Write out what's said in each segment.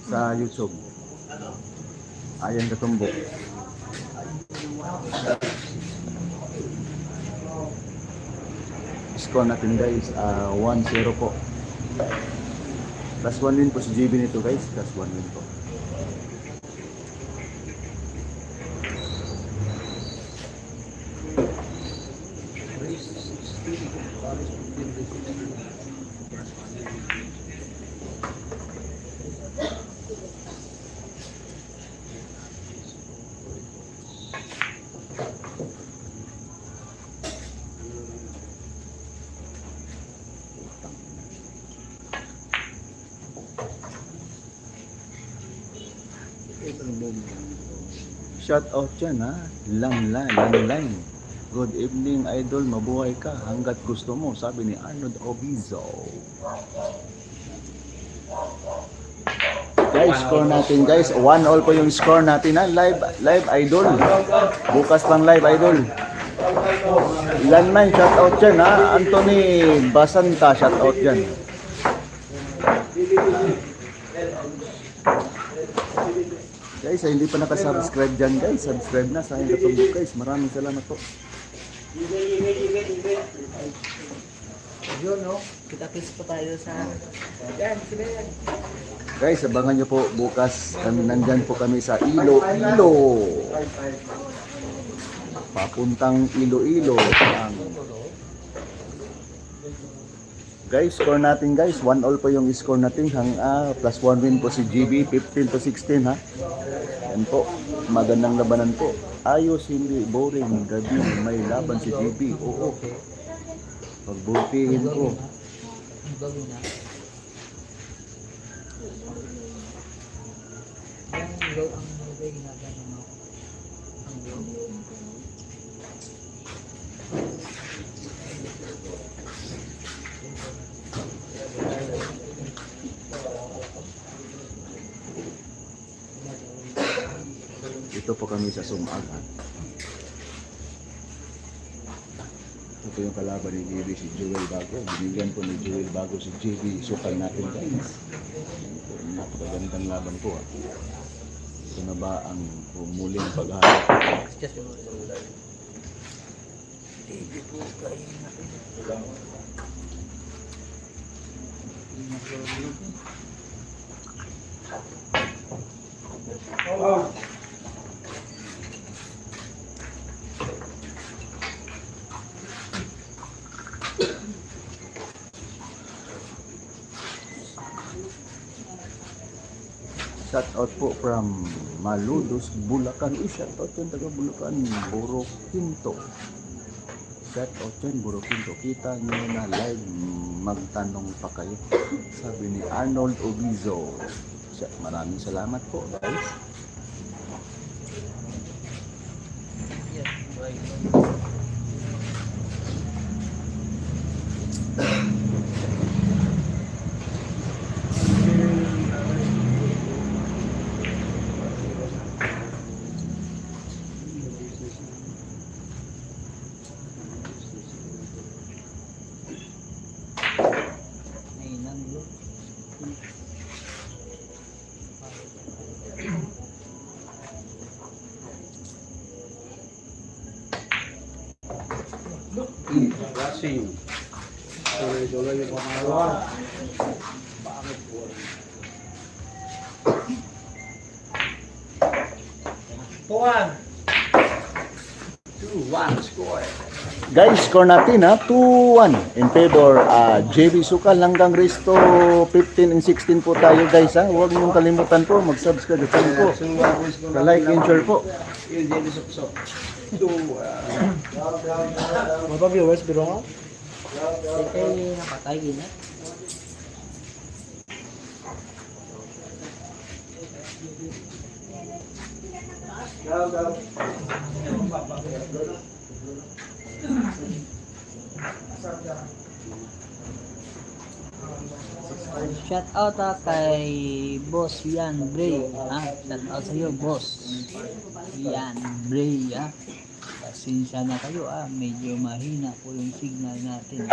sa YouTube. Ayan katumbok. Score natin guys, 1-0 po. Plus 1 win po si JB nito guys, plus 1 win po. Shout out dyan ha, Langline. Good evening idol, mabuhay ka hanggat gusto mo, sabi ni Arnold Obizo. Guys, score natin guys, 1-1 po yung score natin ha, live idol. Bukas pang live idol. Langline, shout out dyan ha, Anthony Basanta, shout out dyan. Guys, hindi pa nakasubscribe dyan guys, subscribe na, sayang katulog guys, maraming salamat po. Yun no, kita-kits po tayo sa yan, sila yan. Guys, abangan nyo po bukas, nandyan po kami sa Iloilo. Papuntang Iloilo. Guys, score natin guys, 1-1 po yung score natin, plus 1 win po si GB, 15-16 ha. Yan po, magandang labanan po. Ayos, hindi boring, gabi, may laban si GB. Oo, pagbutihin ko. Ito po kami sa Sumagan. Ito yung kalaban ni JB, si Joel Bago. Binigyan po ni Joel Bago si JB. Sukal natin guys. Napakagandang laban po. Ito na ba ang muling paghahanap? Shout out po from Maludos, Bulacan. Shout out yan taga Bulacan, Buro Quinto. Shout out yan, Buro Quinto. Kita nyo na live, magtanong pa kayo. Sabi ni Arnold Obizo. Maraming salamat po guys. Racing. Tuloy-tuloy yung pangalawa. Bakit po? 2-1 score. Guys, score natin ha, 2-1 in favor JB Sukal hanggang Risto 15 and 16 po tayo guys ha. Huwag niyong kalimutan po mag-subscribe at po. Like and share po. Yung JB Sukal. Mga viewers, biro nga? Ito nakatay gina. Shout out kay Boss Yan Bray, shout out sa iyo Boss Yan Bray, pasensya na kayo, medyo mahina po yung signal natin.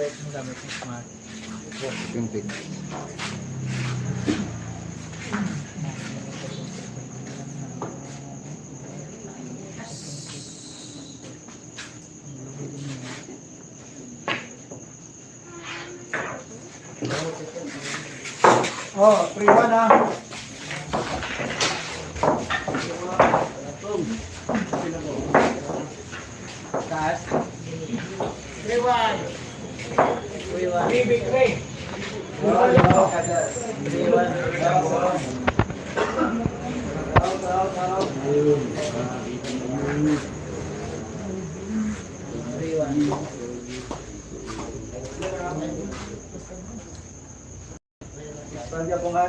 Ang gamit ng smart. Pintik. Oh, 3-1 ah. Taas. 3-1. 3-1. Bibig Ray. 3-1. Pwede po nga.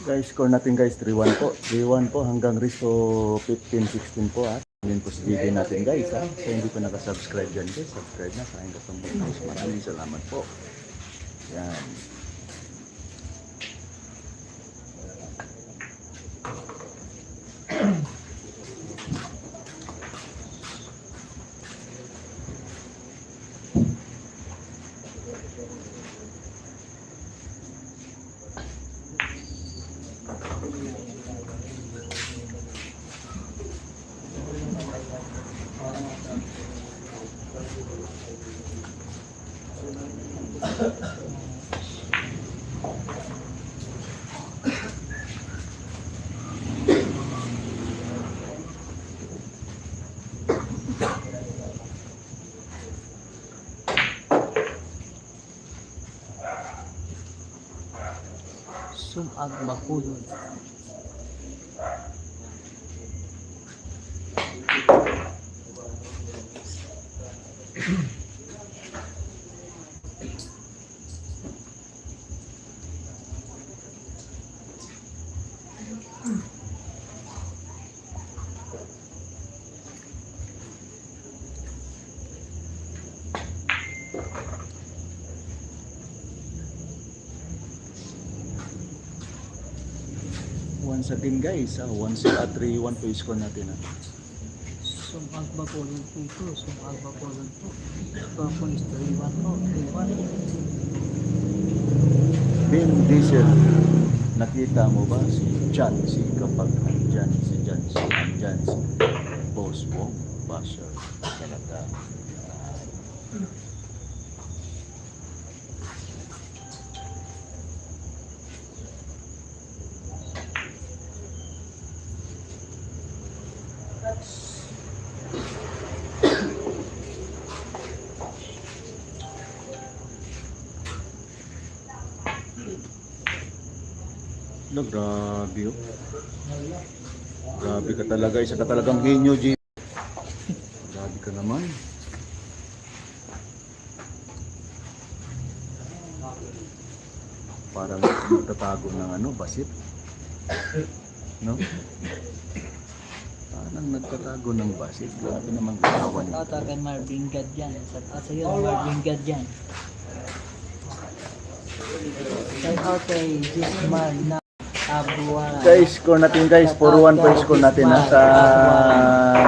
Guys, score natin guys 3-1 po. 3-1 po hanggang resto 15-16 po at yun po si video natin guys ha. So hindi pa nakasubscribe dyan guys, subscribe na sa aking katambang guys. Maraming salamat po. Yan. Sumag bakulod. Once again guys, once 3-1 po yung score natin ha. Sumag bakulod po ito. Sumag bakulod po. Score po is 3-1 po. 3-1. Vin Diesel, nakita mo ba si John C. kapag andyan si John C. andyan si Boss Wong Basher talaga. Na, grabe oh. Grabe ka talaga. Isa ka talagang genyo, G. Grabe ka naman. Parang nagtatago ng ano, basit. No? Parang nagtatago ng basit. Grabe naman ginawa niya. Shout out kay Marvin Gad yan. Shout out sa'yo, Marvin Gad yan. Shout out kay Gismar na Abuana. Guys, score natin guys. 4-1 per score natin ha, sa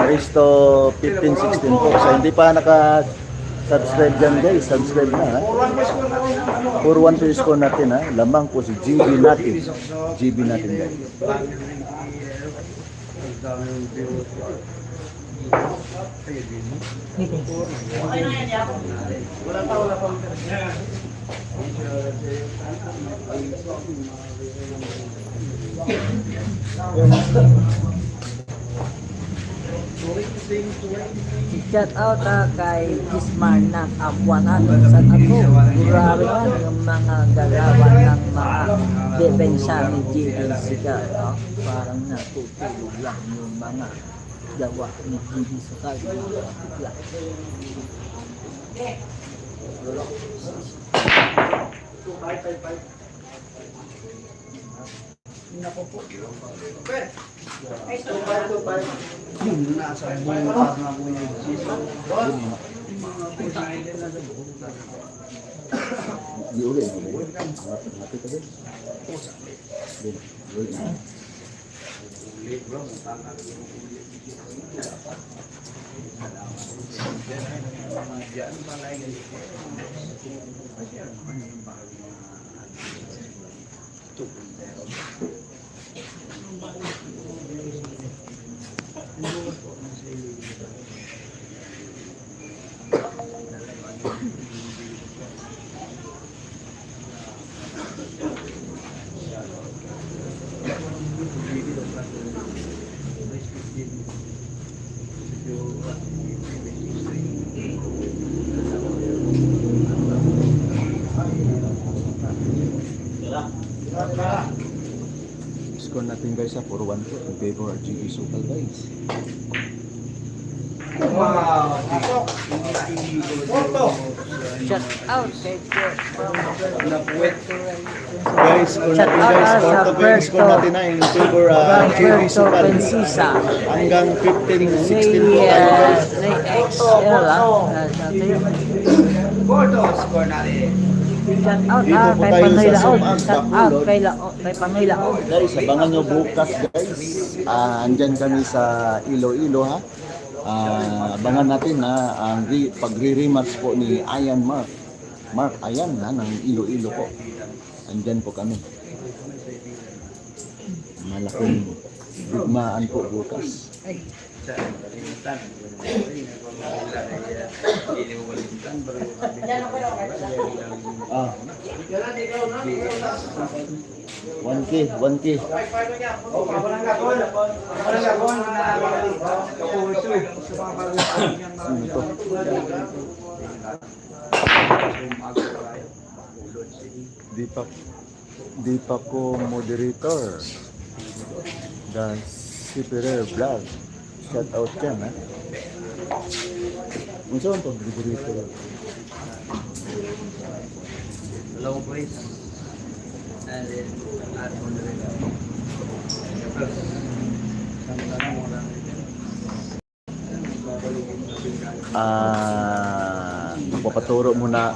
Risto 15-16 po. So hindi pa naka-subscribe dyan guys. Subscribe na ha. 4-1 per score natin ha. Lamang po si GB natin. GB natin guys. Shout out kay Gismar ng Abuanan. Sa ako, grabe man yung mga galawan ng mga depensa ni JB Sigal. No? Parang natutulog lang yung mga gawa ni JB Sigal. Bigla. Di ulit. Mati ka guys. Ulit na. Score natin guys sa 4-1 po in favor of GB Sukal guys. Shout out kay Guys, score natin guys. 4-2 guys. Score natin na in favor GB Sukal. Hanggang 15-16 po tayo guys. XL Score natin. Shout out Dito po kay tayo Panoy sa Laon. Sumang Shout out kay Panoy Laon. Guys, abangan nyo bukas guys. Andyan kami sa Iloilo ha. Abangan natin na ang pagre-rematch po ni Ayan Mark. Mark Ayan ha, ng Iloilo po. Andyan po kami. Malaking digmaan po bukas. Ah. 1K. Sino to? Di pa ko moderator. Dan si Pereira Vlog. Shout out yan ha. Unsa man to moderator? Hello boys. And then add on the Papaturo muna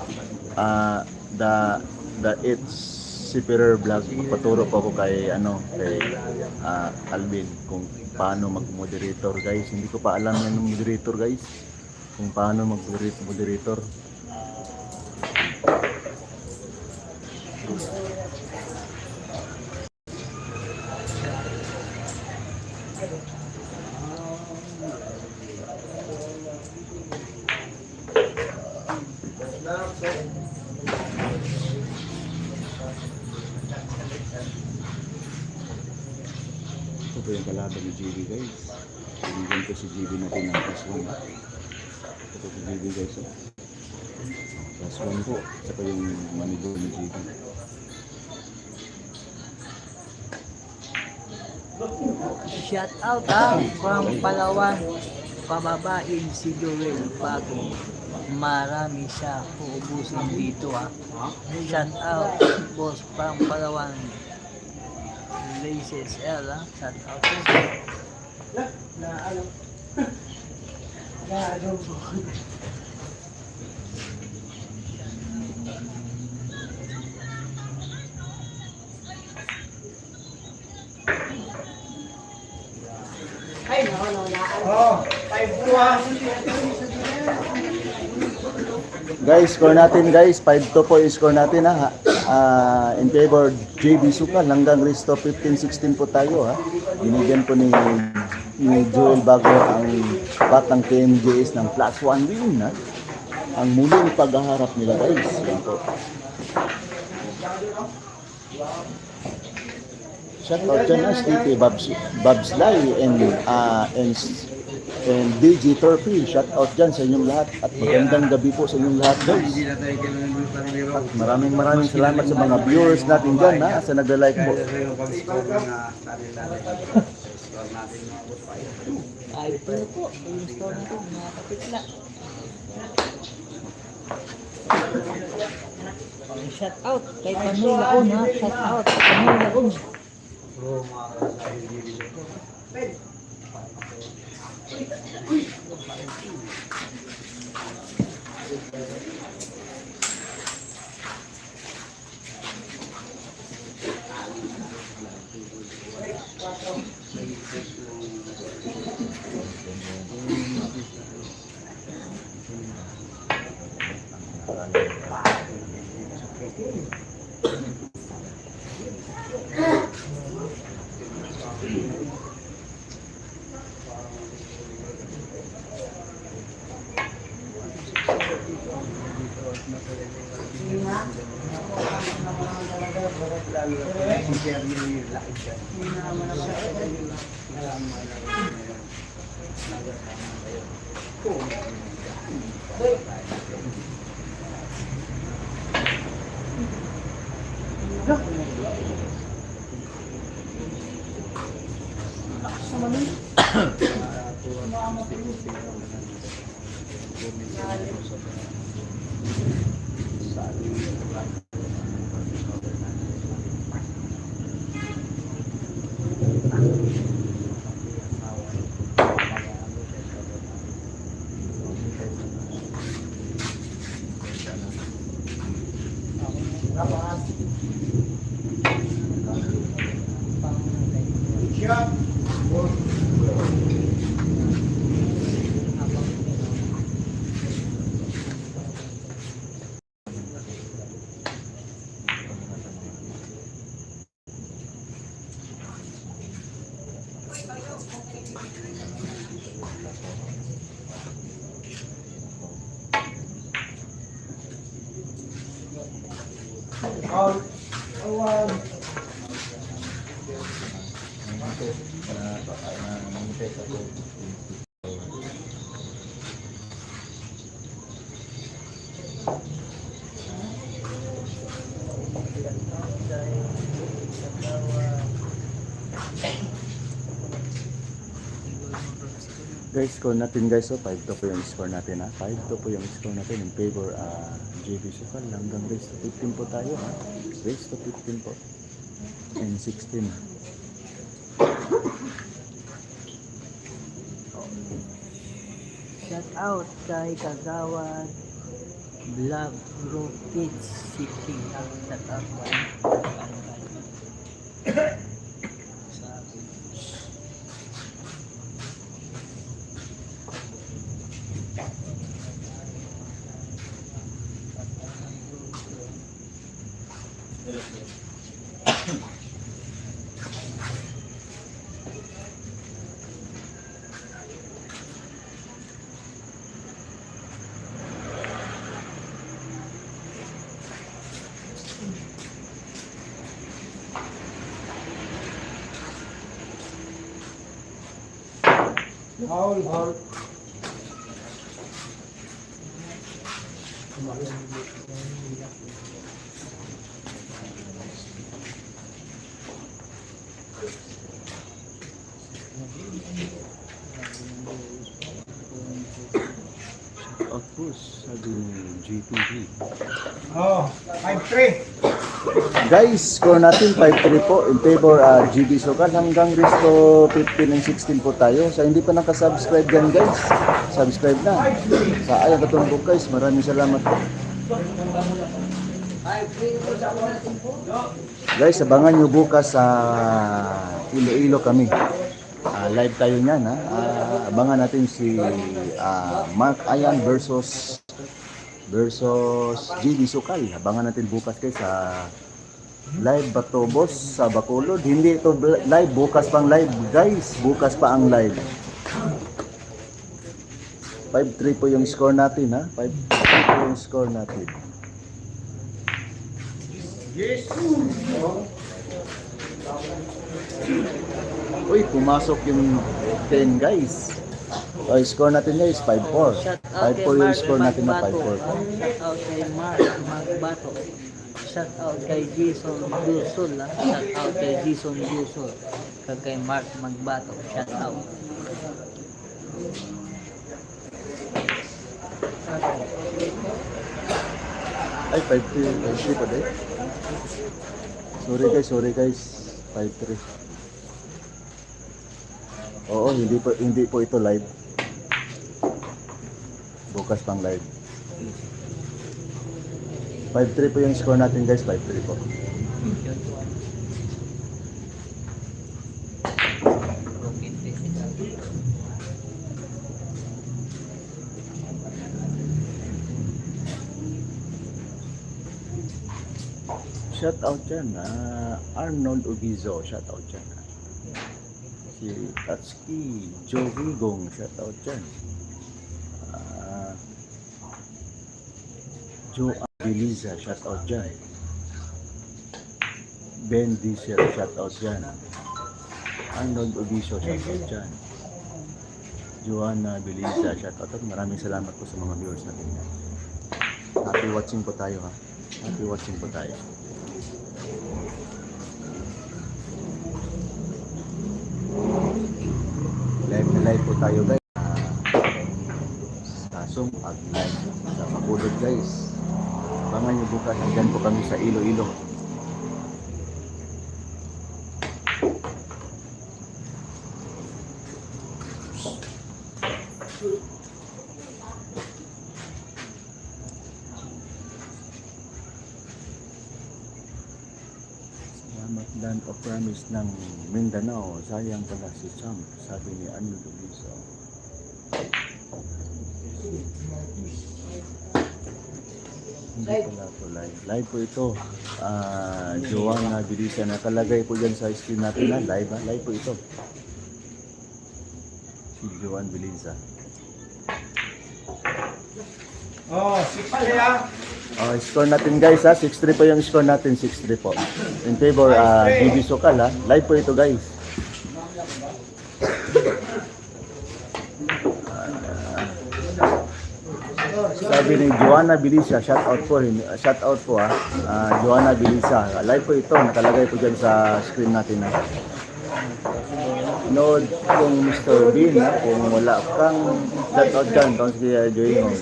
the it's si Pereira Vlog. Papaturo po ako kay Alvin kung paano mag-moderator guys. Hindi ko pa alam yan ng moderator guys. Kung paano mag-moderator. Ito po yung kalaban ni GB guys. Binigyan ko si GB natin ng +1. Ito po si GB guys. +1 po. Saka yung manigo ni GB. Shout out from Palawan, pababain si Joel Bago. Marami siya uubusin dito Shout out boss from Palawan. Laces L Shout out po. Guys, score natin guys. 5-2 po yung score natin ha. In favor JB Sukal hanggang Risto 15-16 po tayo ha. Binigyan po ni Joel Bago ang batang KMJS ng +1 win ha. Ang muling paghaharap nila guys. Yan po. Shout out dyan STP Babs Lai and DG Torpy. Shout out dyan sa inyong lahat at magandang gabi po sa inyong lahat guys. At maraming salamat sa mga viewers natin dyan ha, sa nagla-like po. Ay, pero po, yung store natin, mga kapitla. Shout out kay Panoy Laon Shout out kay Panoy Laon. Guys, score natin guys, so 5-2 po yung score natin ha. 5-2 po yung score natin in favor JB Sukal hanggang race to 15 po tayo ha. Race to 15 po and 16. Shout out kay Kagawad Vlog Rocket City. Shout out po. Boss, sabi ni G2G. Oh, 5-3. Guys, score natin 5-3 po in favor GB Sokal. Hanggang resto 15 and 16 po tayo. Sa hindi pa nakasubscribe dyan guys, subscribe na. Sa ayaw katumbok guys, maraming salamat po. Guys, abangan nyo bukas sa Iloilo kami. Live tayo niyan ha. Abangan natin si Mark Ayan versus GB Sokal. Abangan natin bukas guys sa live Batobos sa Bacolod. Hindi ito live, bukas pang live guys. Bukas pa ang live. 5-3 po yung score natin ha. 5-3 po yung score natin. Yes. Uy, pumasok yung 10 guys. O, score natin guys, 5-4. 5-4 yung score natin na 5-4. Shout out kay Mark Magbato. Shout out kay Jason Dusol. Shout out kay Jason Dusol. Kay Mark Magbato. Shout out. Ay, 5-3 pa din. Sorry guys. 5-3. Oo, hindi po ito live. Bukas pang live. 5-3 po yung score natin guys, 5-3 po. Shout out dyan, Arnold Ubizo, shout out dyan. Si Tatsuki Jovigong, shout out dyan. Joe Abiliza, shout out dyan. Ben Diesel, shout out dyan. Arnold Ubizo, shout out dyan. Joanna Abiliza, shout out. Maraming salamat po sa mga viewers natin. Happy watching po tayo ha. Happy watching po tayo. Live po tayo guys. Sa Sumpag live sa Bacolod guys. Abangan nyo bukas. Andyan po kami sa Iloilo. Land of Promise ng Mindanao. Sayang pala si Sam, sabi ni Arnold Ubizo. Hindi pala ito live. Live po ito. Joanna Abiliza. Nakalagay po dyan sa screen natin na live ha. Live po ito. Si Joanna Abiliza. Oh, 6-3 ah. Score natin guys ha. 6-3 po yung score natin. 6-3 po. In favor GB Sokal ha. Live po ito guys. Sabi ni Joanna Abiliza, shout out po ha. Joanna Abiliza. Live po ito. Nakalagay po dyan sa screen natin ha. Nood kung Mr. Bean ha. Kung wala kang shout out dyan. Kung si Joy mo.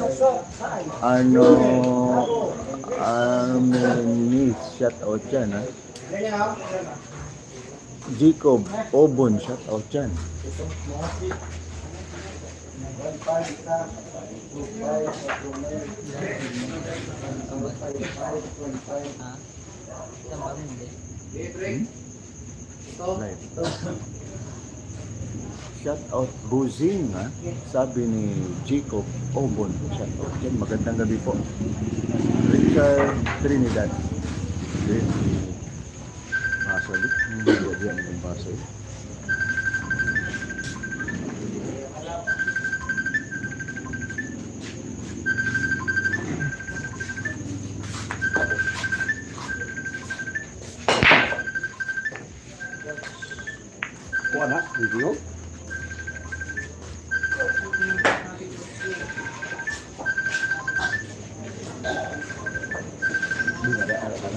Armenis, shout out dyan ha. Jacob Obon, shout out dyan. Shout out Buzing ha. Sabi ni Jacob Obon, shout out dyan. Magandang gabi po. Richard Trinidad. Masalit. Hindi ang masalit. Kuha na, video.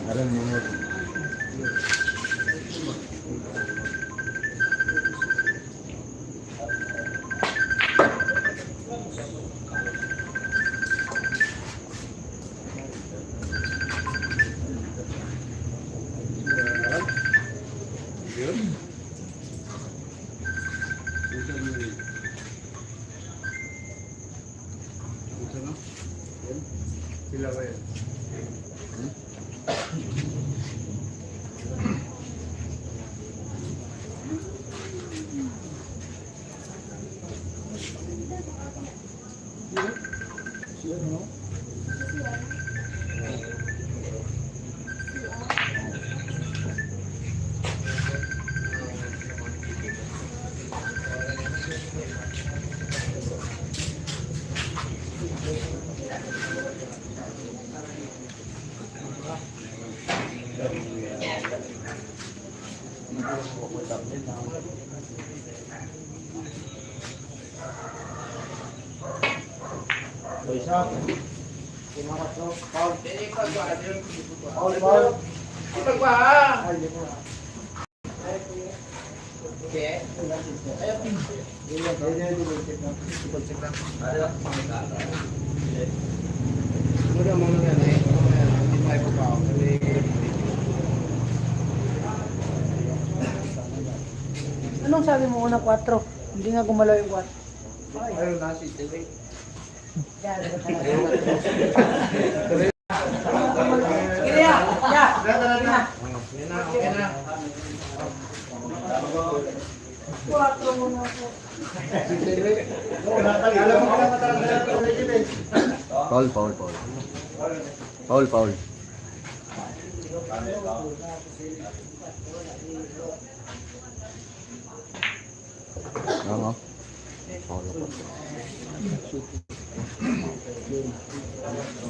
Alam mo. Sila ba yan? Anong sabi mo una 4? Hindi nga gumalaw yung 4. Ayun na si Teway. Okay na. Paul, Paul, Paul. Paul, Paul. Ano? Paul.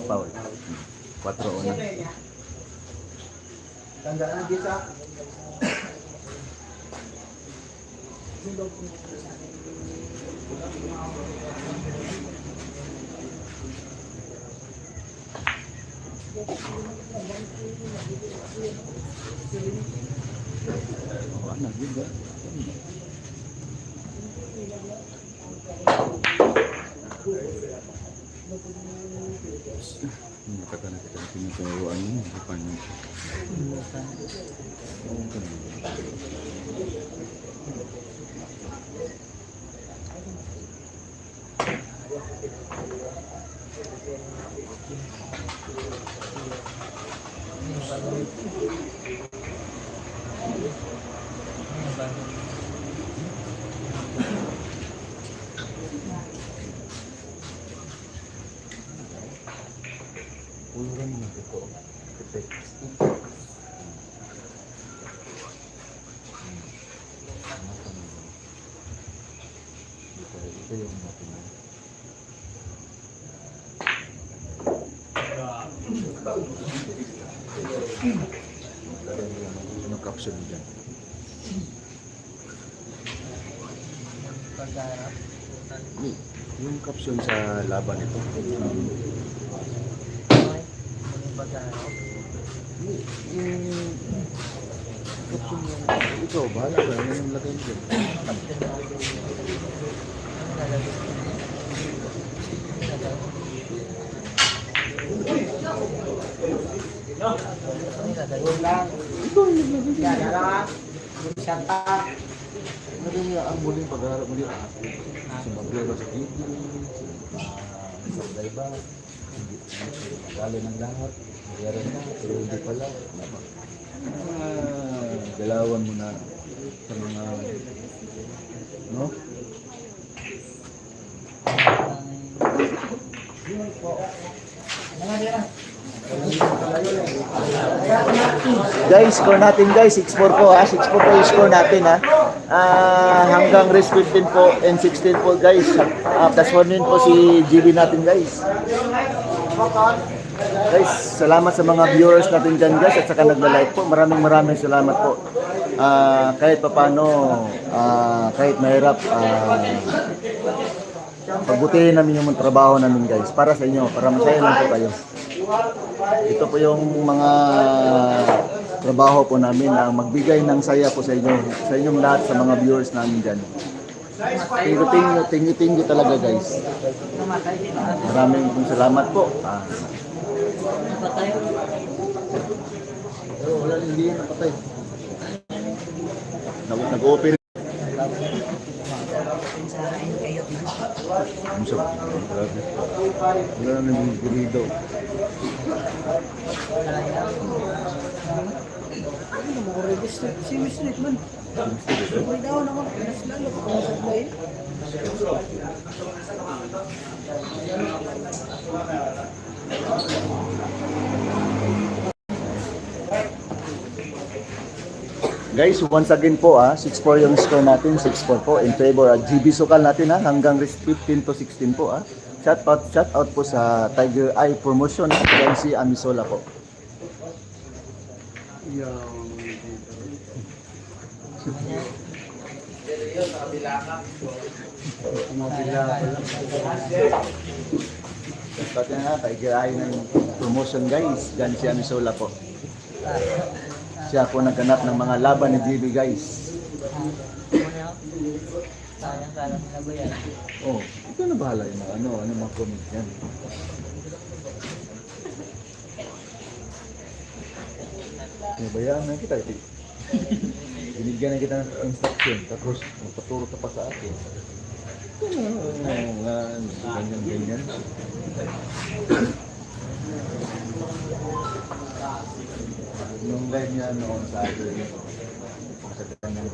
Paul. 4 una. Tandaan kita. Ano juga? Hindi ka na kita tinuturuan mo. Paano? Uluran mo ito. Ito yung natin. Ano caption dyan? Yung caption sa laban ito. Caption yung ikaw, bahala ka. Ano yung lagay dyan? Ano yung ang muling pag-harap mo dito? Sumablero sa TV, sa iba, magalo ng lahat, mayroon na, pero hindi pala. Galawan mo na sa mga, no? Guys, score natin guys, 6-4 po ha, 6-4 po yung score natin ha. Hanggang race 15 po and 16 po guys. Plus 1 win po si GB natin guys. Guys, salamat sa mga viewers natin dyan guys at saka nagla-like po. Maraming salamat po. Kahit papano, kahit mahirap, pagbutihin namin yung trabaho namin guys. Para sa inyo, para masaya lang po kayo. Ito po yung mga trabaho po namin na magbigay ng saya po sa inyo, sa inyong lahat, sa mga viewers namin dyan. Thank you talaga guys. Maraming salamat po. Wala, hindi napatay. Nag-open. Ang sarap. Grabe. Wala na yung burrito. Guys, once again po 6-4 yung score natin, 6-4 po in favor at GB Sukal natin hanggang 15 to 16 po Shout out po sa Tiger Eye Promotion at si Amisola po. Shout out Tiger Eye ng promotion guys, dyan si Amisola po. Siya po nagganap ng mga laban ni GB guys. Sayang ka lang na ba yan? Oh, ikaw na bahala yun. Ano mga comment yan. Bayaan na kita. Binigyan na kita ng instruction. Tapos magpaturo ka pa sa akin. Ganyan. Nung live niya noon sa akin, sa kanyang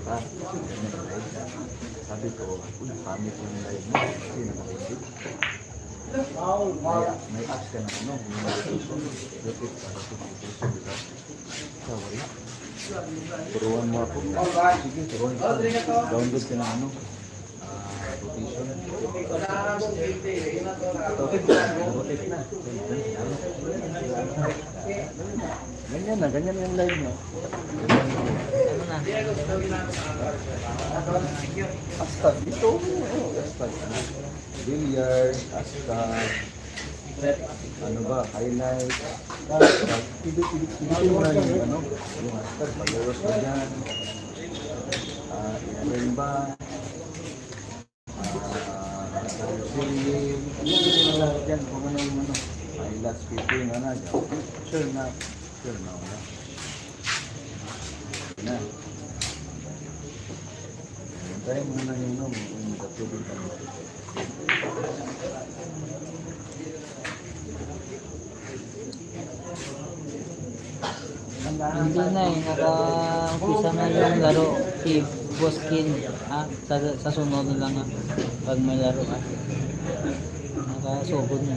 sabi ko, kami po yung live mo, kasi nakakinig. May apps ka na yung repeat para sa puso, diba? Sorry. Turuan mo ako. Sige, turuan ko. Download ka na rotation. Rotate na. Ganyan yung live mo. Astag dito. Astag. Billiard, astag. Ano ba? Highlight. Ibig mo na yung yung astag. Pag-oros mo dyan. Ilan ba? Dyan kung ano yung highlight speaking na dyan. Sure na. Na. Tayo muna yung katubig kami. Hindi na naka-umpisa na yung laro si Boskin sa sunod na lang pag may laro nakasugod na.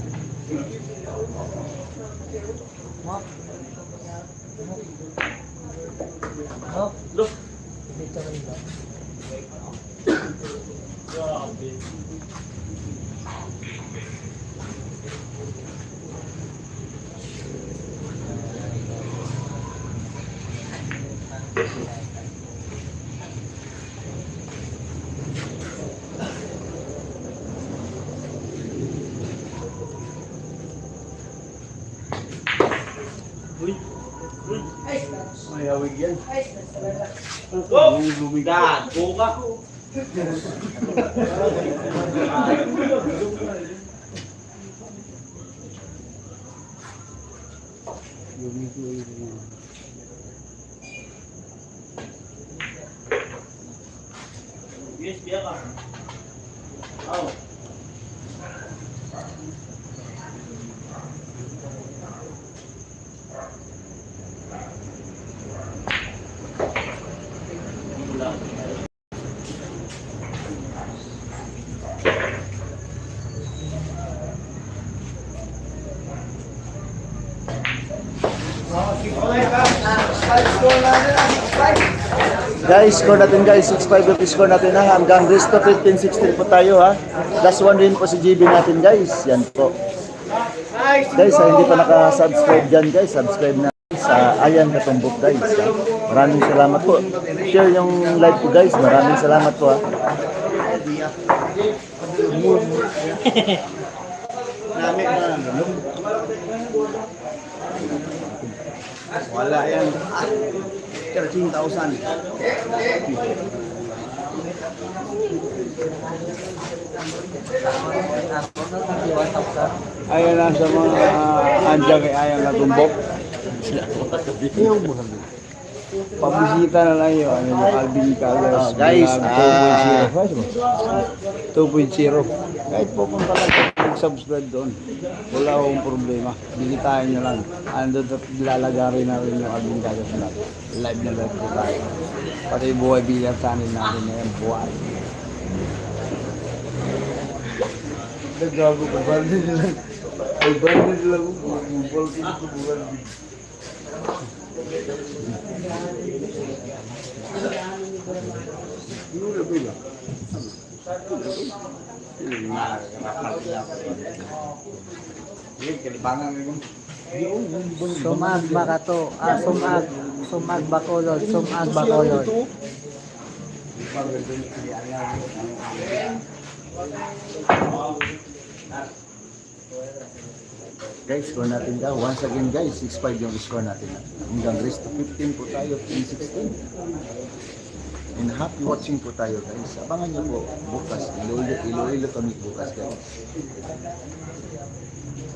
Look. Dito rin ba? May hawig yan. Dad, buka. Yes, biya ka. Oh. Guys, score natin guys, 6-5 yung score natin hanggang resto 15-16 po tayo Last one rin po si GB natin guys, yan po. Guys, hindi pa naka-subscribe dyan guys, subscribe na sa Ayan Katumbok guys. Maraming salamat po. Share yung live po guys, maraming salamat po Wala yan. 13,000. Ayan na sa mga andyan kay Ayang Katumbok. Yung buhay. pabisita na lang yun. Ano yung Alvin Caldas. Guys, Vlog 2.0. Kahit pupunta lang kayo, mag-subscribe doon. Wala akong problema. Bisitahin nyo lang. Andun at lalagarin namin yung Alvin Caldas na live na live po tayo. Pati buhay bilang channel natin ngayon. Buhay. Nagago ko. Balde nila. Ay, balde nila ko. Balde nila ko. Sumag bakato. Sumag bakolod. Sumag bakolod. Guys, score natin ka. Once again guys, 6-5 yung score natin. Hanggang rest to 15 po tayo, 10-16. And happy watching po tayo guys. Abangan nyo po bukas. Iloilo kami bukas guys.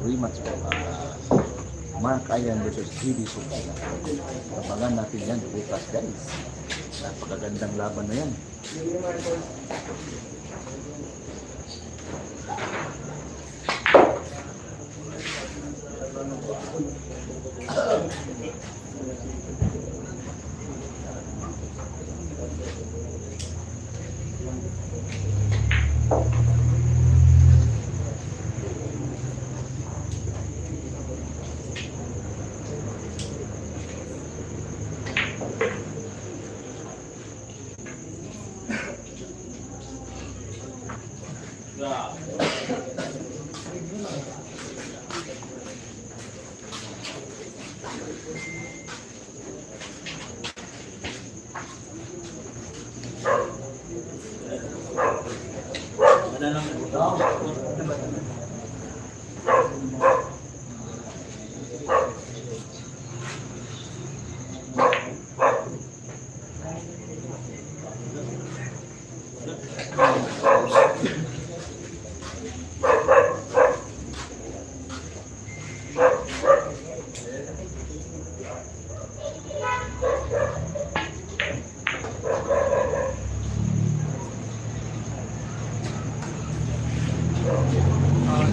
Rematch po. Mark Ayan versus Heavy Subsila. Abangan natin yan bukas guys. Napakagandang laban na yan.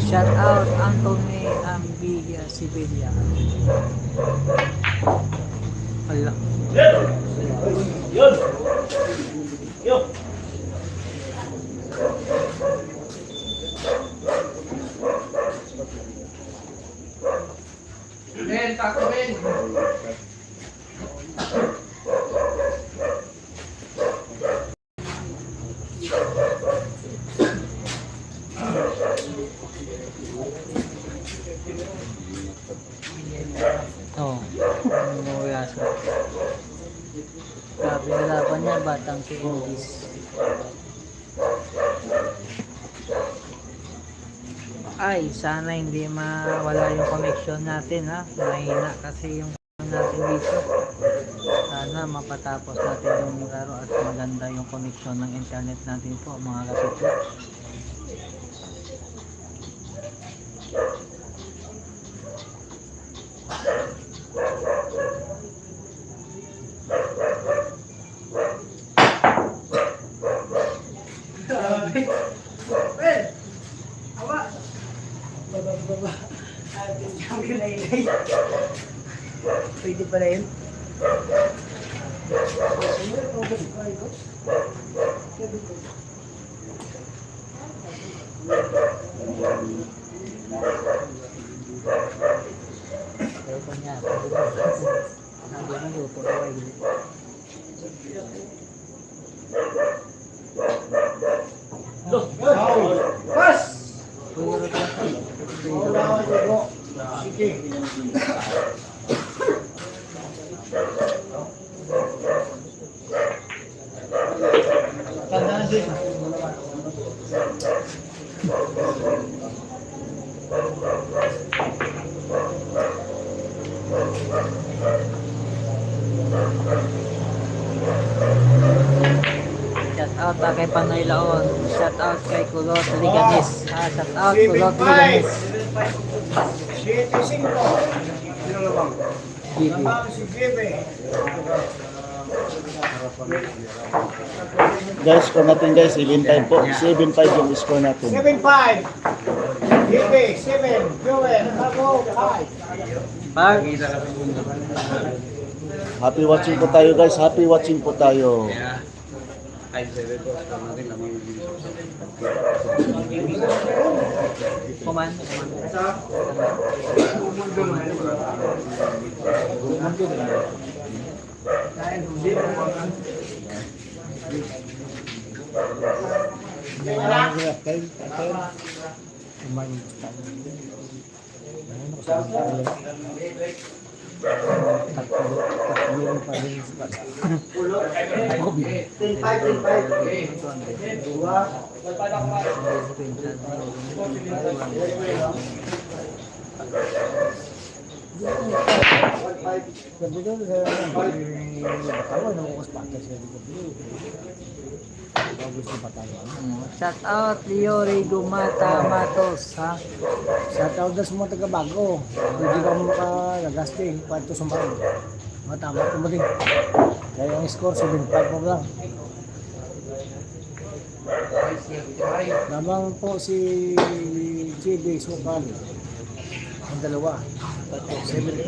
Shout out Anthony Ambilla Siberia. Ala. Oh, umuwi siya. Grabe na laban niya, batang si English. Ay, sana hindi mawala yung connection natin ha. Mahina kasi yung natin dito. Sana mapatapos natin yung laro at maganda yung connection ng internet natin po mga kapitid. Pwede pala yun. Pero kung niya, pwede ba? Nandun na lupo na kayo. Pas! Pwede rin Sige. Tandaan din. Shout out kay Panoy Laon. Shout out kay Kulot Liganis. Shout out Kulot Liganis. 7-5. Sino lang bang? Bibi. Si Bebe. Guys, score natin guys, 7-5 po. 7-5 yung score natin. 7-5. Bibi, 7. Joel, Ako, 5. Pag Happy watching po tayo guys, happy watching po tayo. Yeah. 5-7 po. Score natin lamang yung kuman. Shout out Leo Rigo Mata Matos ha. Shout out na sa mga taga-bago. Hindi ka makalagasting. Pato sumain. Matama ko mo din. Kaya ang score 7-5 mo lang. Lamang po si JB Sukal. Ang dalawa. 7-5.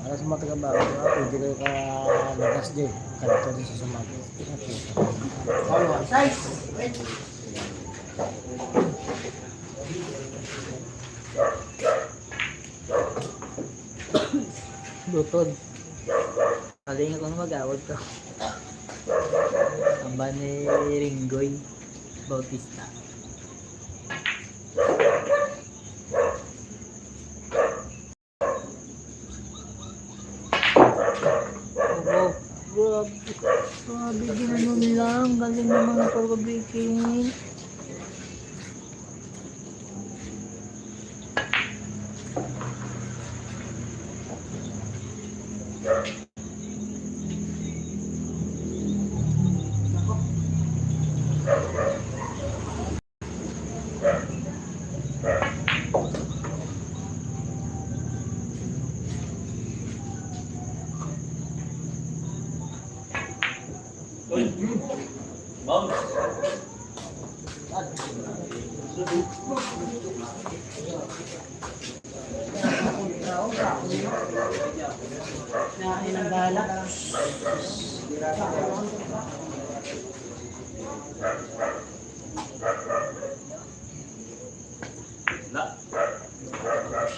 Para sa mga taga-bago, pwede kayo ka nagas din. Kalito din sa sumago. Lutod. Kalinga ko na mag-awad ko. Ang ba ni Ringgoy Bautista. Oh, grabe. Grabe, ginanon lang. Galing naman ang pag-breaking.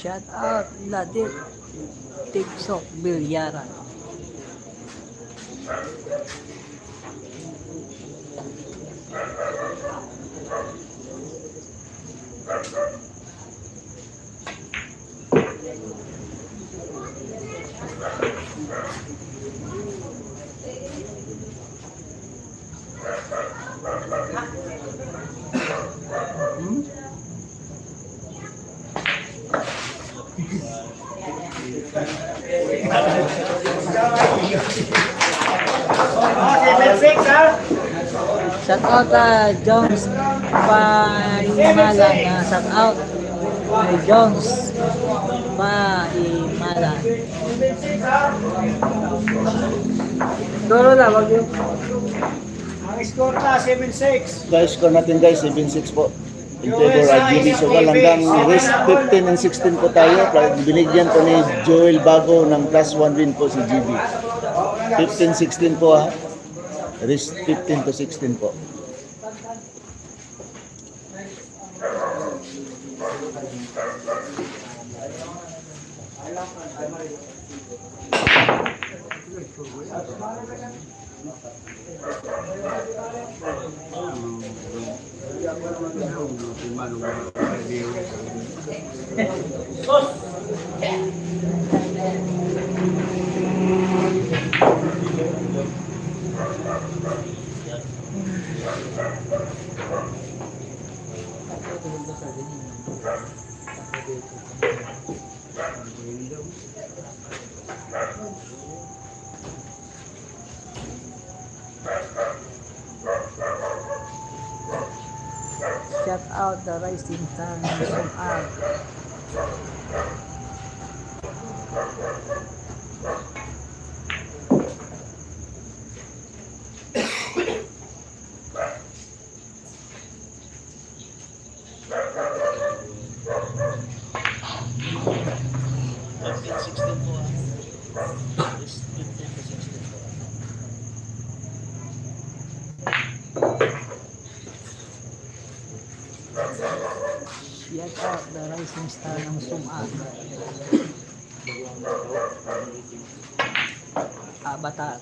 Shout out Ladit Tiksok Bilyara. Shout out Jones Paimalan. Shout out kay Jones Paimalan. Dolo na, wag yung Ang score na 7-6. Guys, score natin guys, 7-6 po. In favor of GB Sukal. Hanggang rest 15 and 16 po tayo. Binigyan po ni Joel Bago ng plus 1 win po si GB. 15-16 po ha. Rest 15 to 16 po. out the rising sun ng sumag. Shout out the rising star ng sumag. Avatar.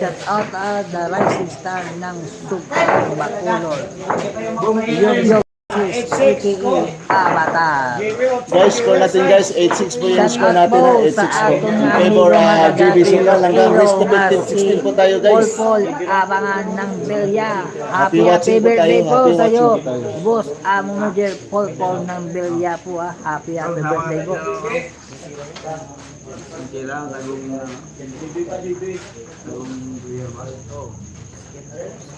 Shout out the rising star ng Super Bacolod. Yung aka Avatar. Guys, score natin guys. 8-6 po yung score natin. 8-6 po. In favor GB Sungal. Hanggang rest of 15-16 po tayo guys. Paul, abangan ng Belia. Happy Happy watching po birthday tayo. po Happy sa iyo. watching po tayo. Boss, manager Paul ng Belia po. Happy birthday po. Kailangan gagawin na.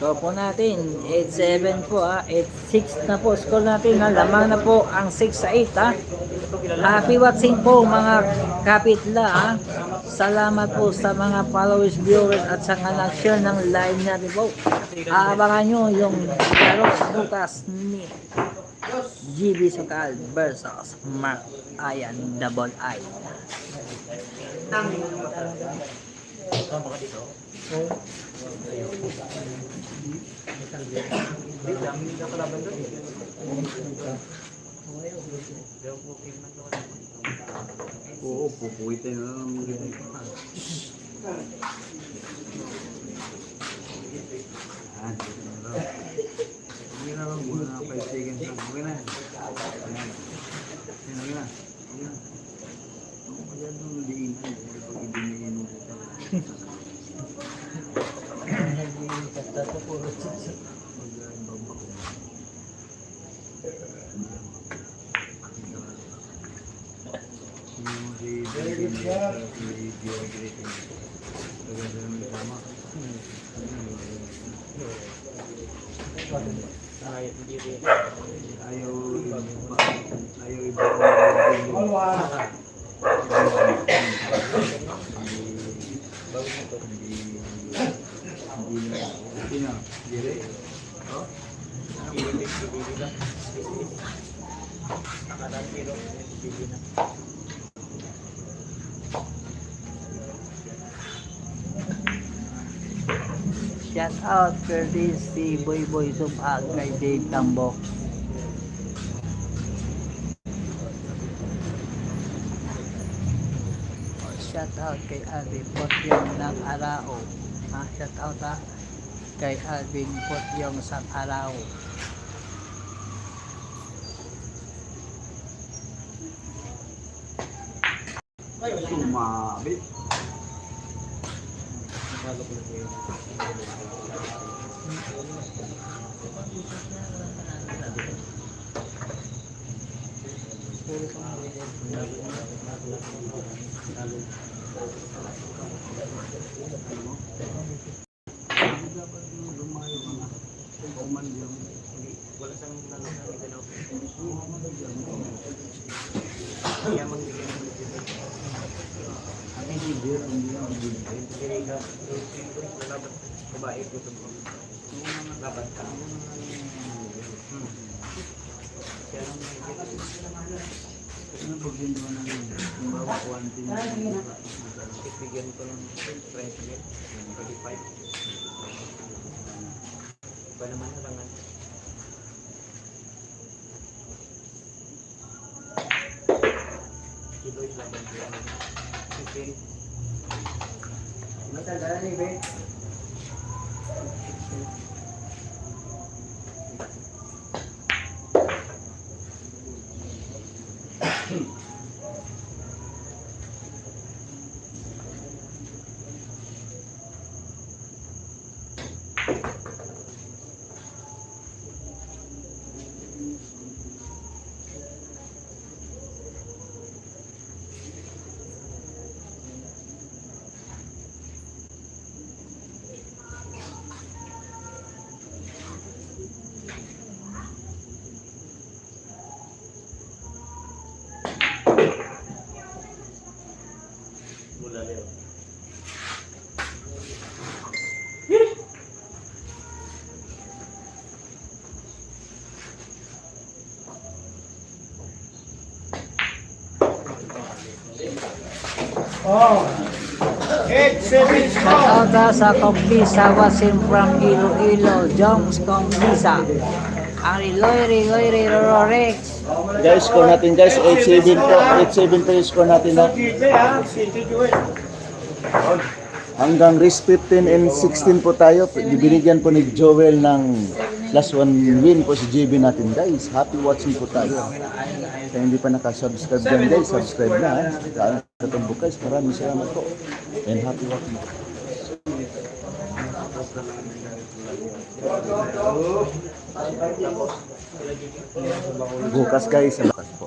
So po natin, 8-7 po 8-6 na po score natin lamang na po ang 6 sa 8 Happy watching po mga kapitla Salamat po sa mga followers, viewers at sa nag-share ng live natin po. Abangan nyo yung laro sa bukas ni GB Sukal versus Mark Ayan Double I. Oo, pupuwitin na lang ang ganyan. Okay na lang, muna 5 seconds lang. Okay na. Okay na. Ako masyadong liinan. Pag ibinayin mo dito. Shout out courtesy Boy Boy Sumag kay Dave Tambok. Shout out kay Alvin Potyong ng Arao. Shout out kay Alvin Potyong sa Arao. Sumabit. Shoutout sa Kombisa, Wasim from Iloilo, Joms Kombisa. Ang Riloy Rorex. Guys, score natin guys, 8-7 po. 8-7 po yung score natin na. Hanggang race 15 and 16 po tayo. Binigyan po ni Joel ng last one win po si JB natin guys. Happy watching po tayo. Kaya hindi pa nakasubscribe dyan guys, subscribe na. Katumbok guys, maraming salamat po. And happy watching. Bukas guys, bukas po.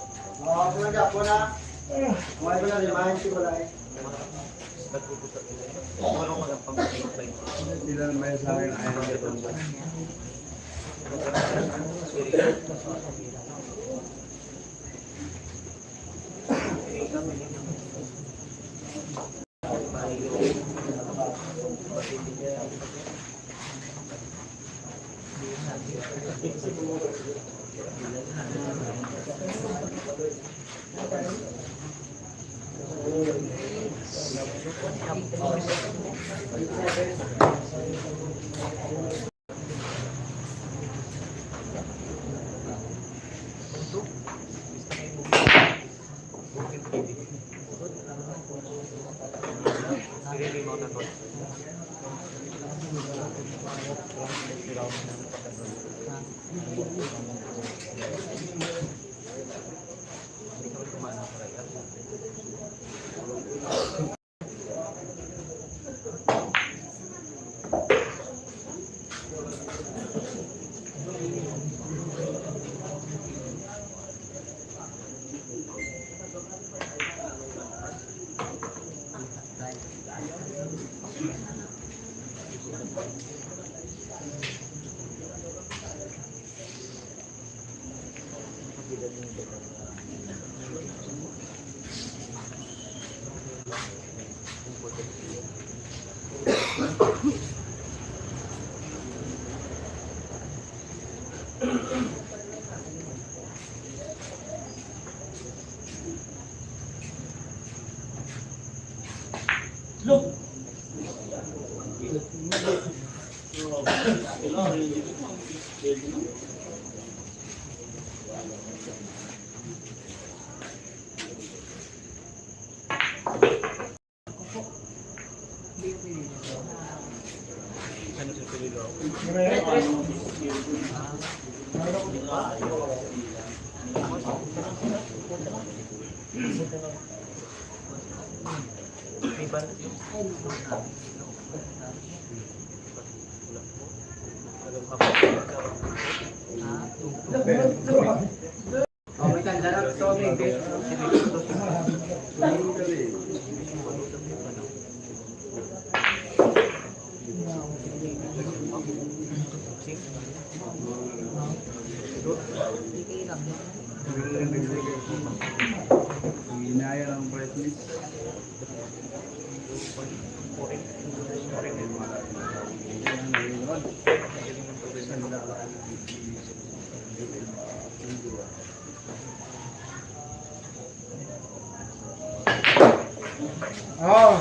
Oh,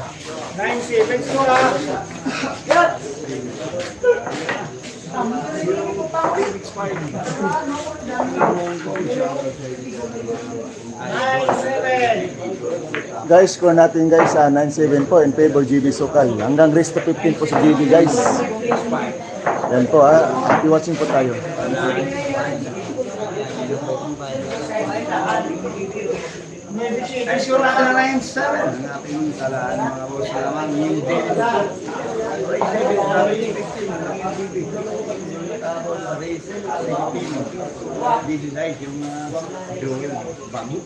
9-7 score ha. Guys, score natin guys 9-7 po in favor GB Sokal. Hanggang race to 15 po si GB guys. Yan po happy watching po tayo. Ay, sigurado na lang yung sa ang ating talaan mga boss naman. Hindi. Dito guys, yung Joel Bago.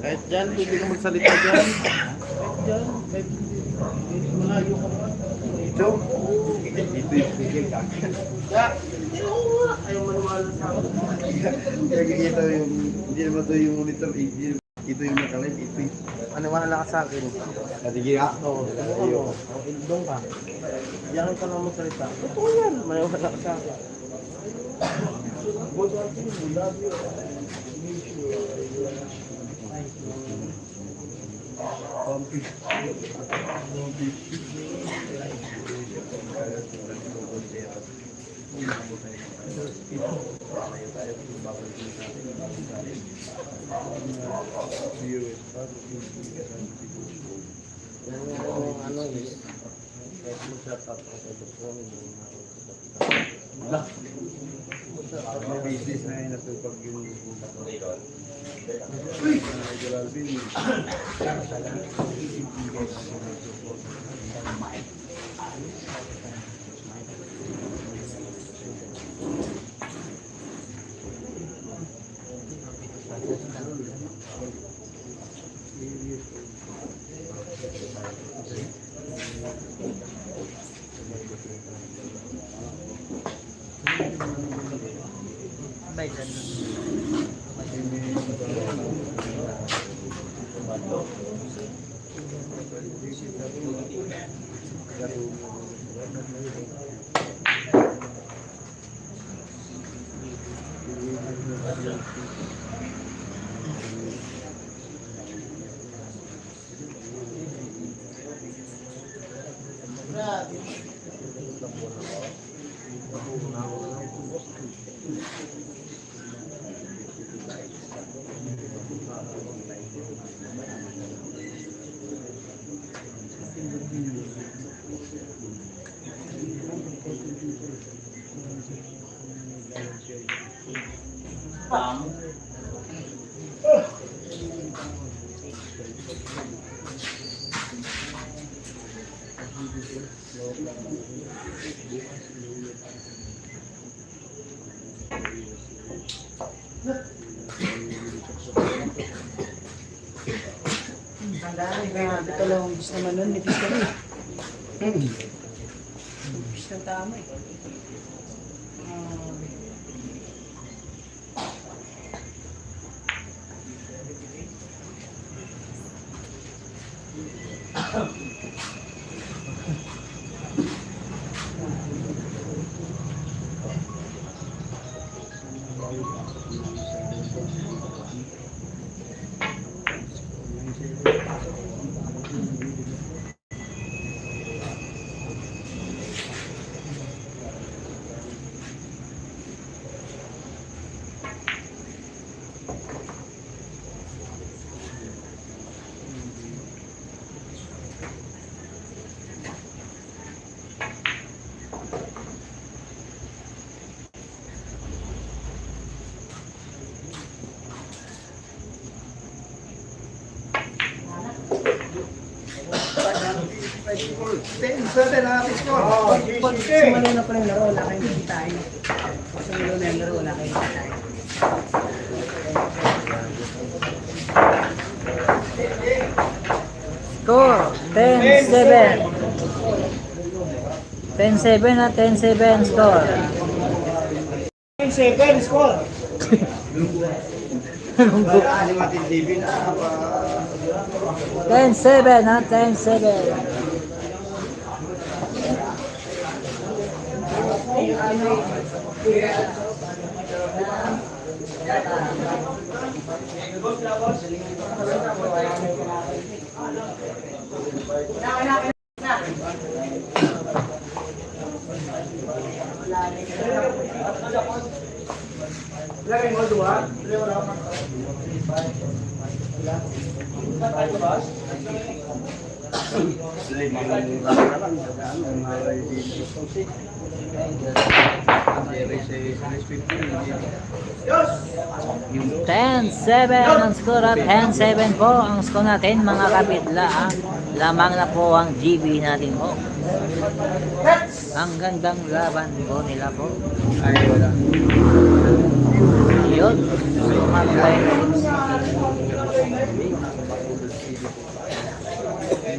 Kahit dyan, pwede ka magsalita dyan. Kahit dyan, kahit malayo ka pa. Ito? Dito yung bigay ka. Ayaw maniwala sa akin. Kaya ito yung, hindi naman ito yung monitor, ito yung nakalive, ito yung... Maniwala ka sa akin. Sige nga. Oo, ayaw. Doon ka. Diyan ka na magsalita. Ito yan, maniwala ka sa akin. Business na yun natupag yung Grabe ka lang, bis naman nun, nipis ka rin. Bis ng tama eh. 10-7 ang ating score. Pag sumali na pala yung laro, wala kayong kikitain. Pag sumali na yung laro, wala kayong kikitain. Score 10-7. 10-7 at 10-7 score. 10-7 score. Anim ating TV na 10-7 at 10-7. Yung 10-7 ang score at 10-7 po ang score natin mga kapitla. Lamang na po ang GB natin po. Ang gandang laban po nila po. Yun. Sumabay.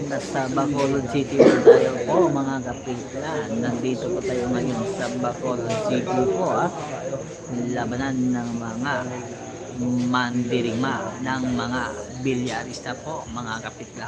Nasa Bacolod City po tayo po mga kapitla. Nandito po tayo ngayon sa Bacolod City po labanan ng mga mandirigma ng mga bilyarista po mga kapitla.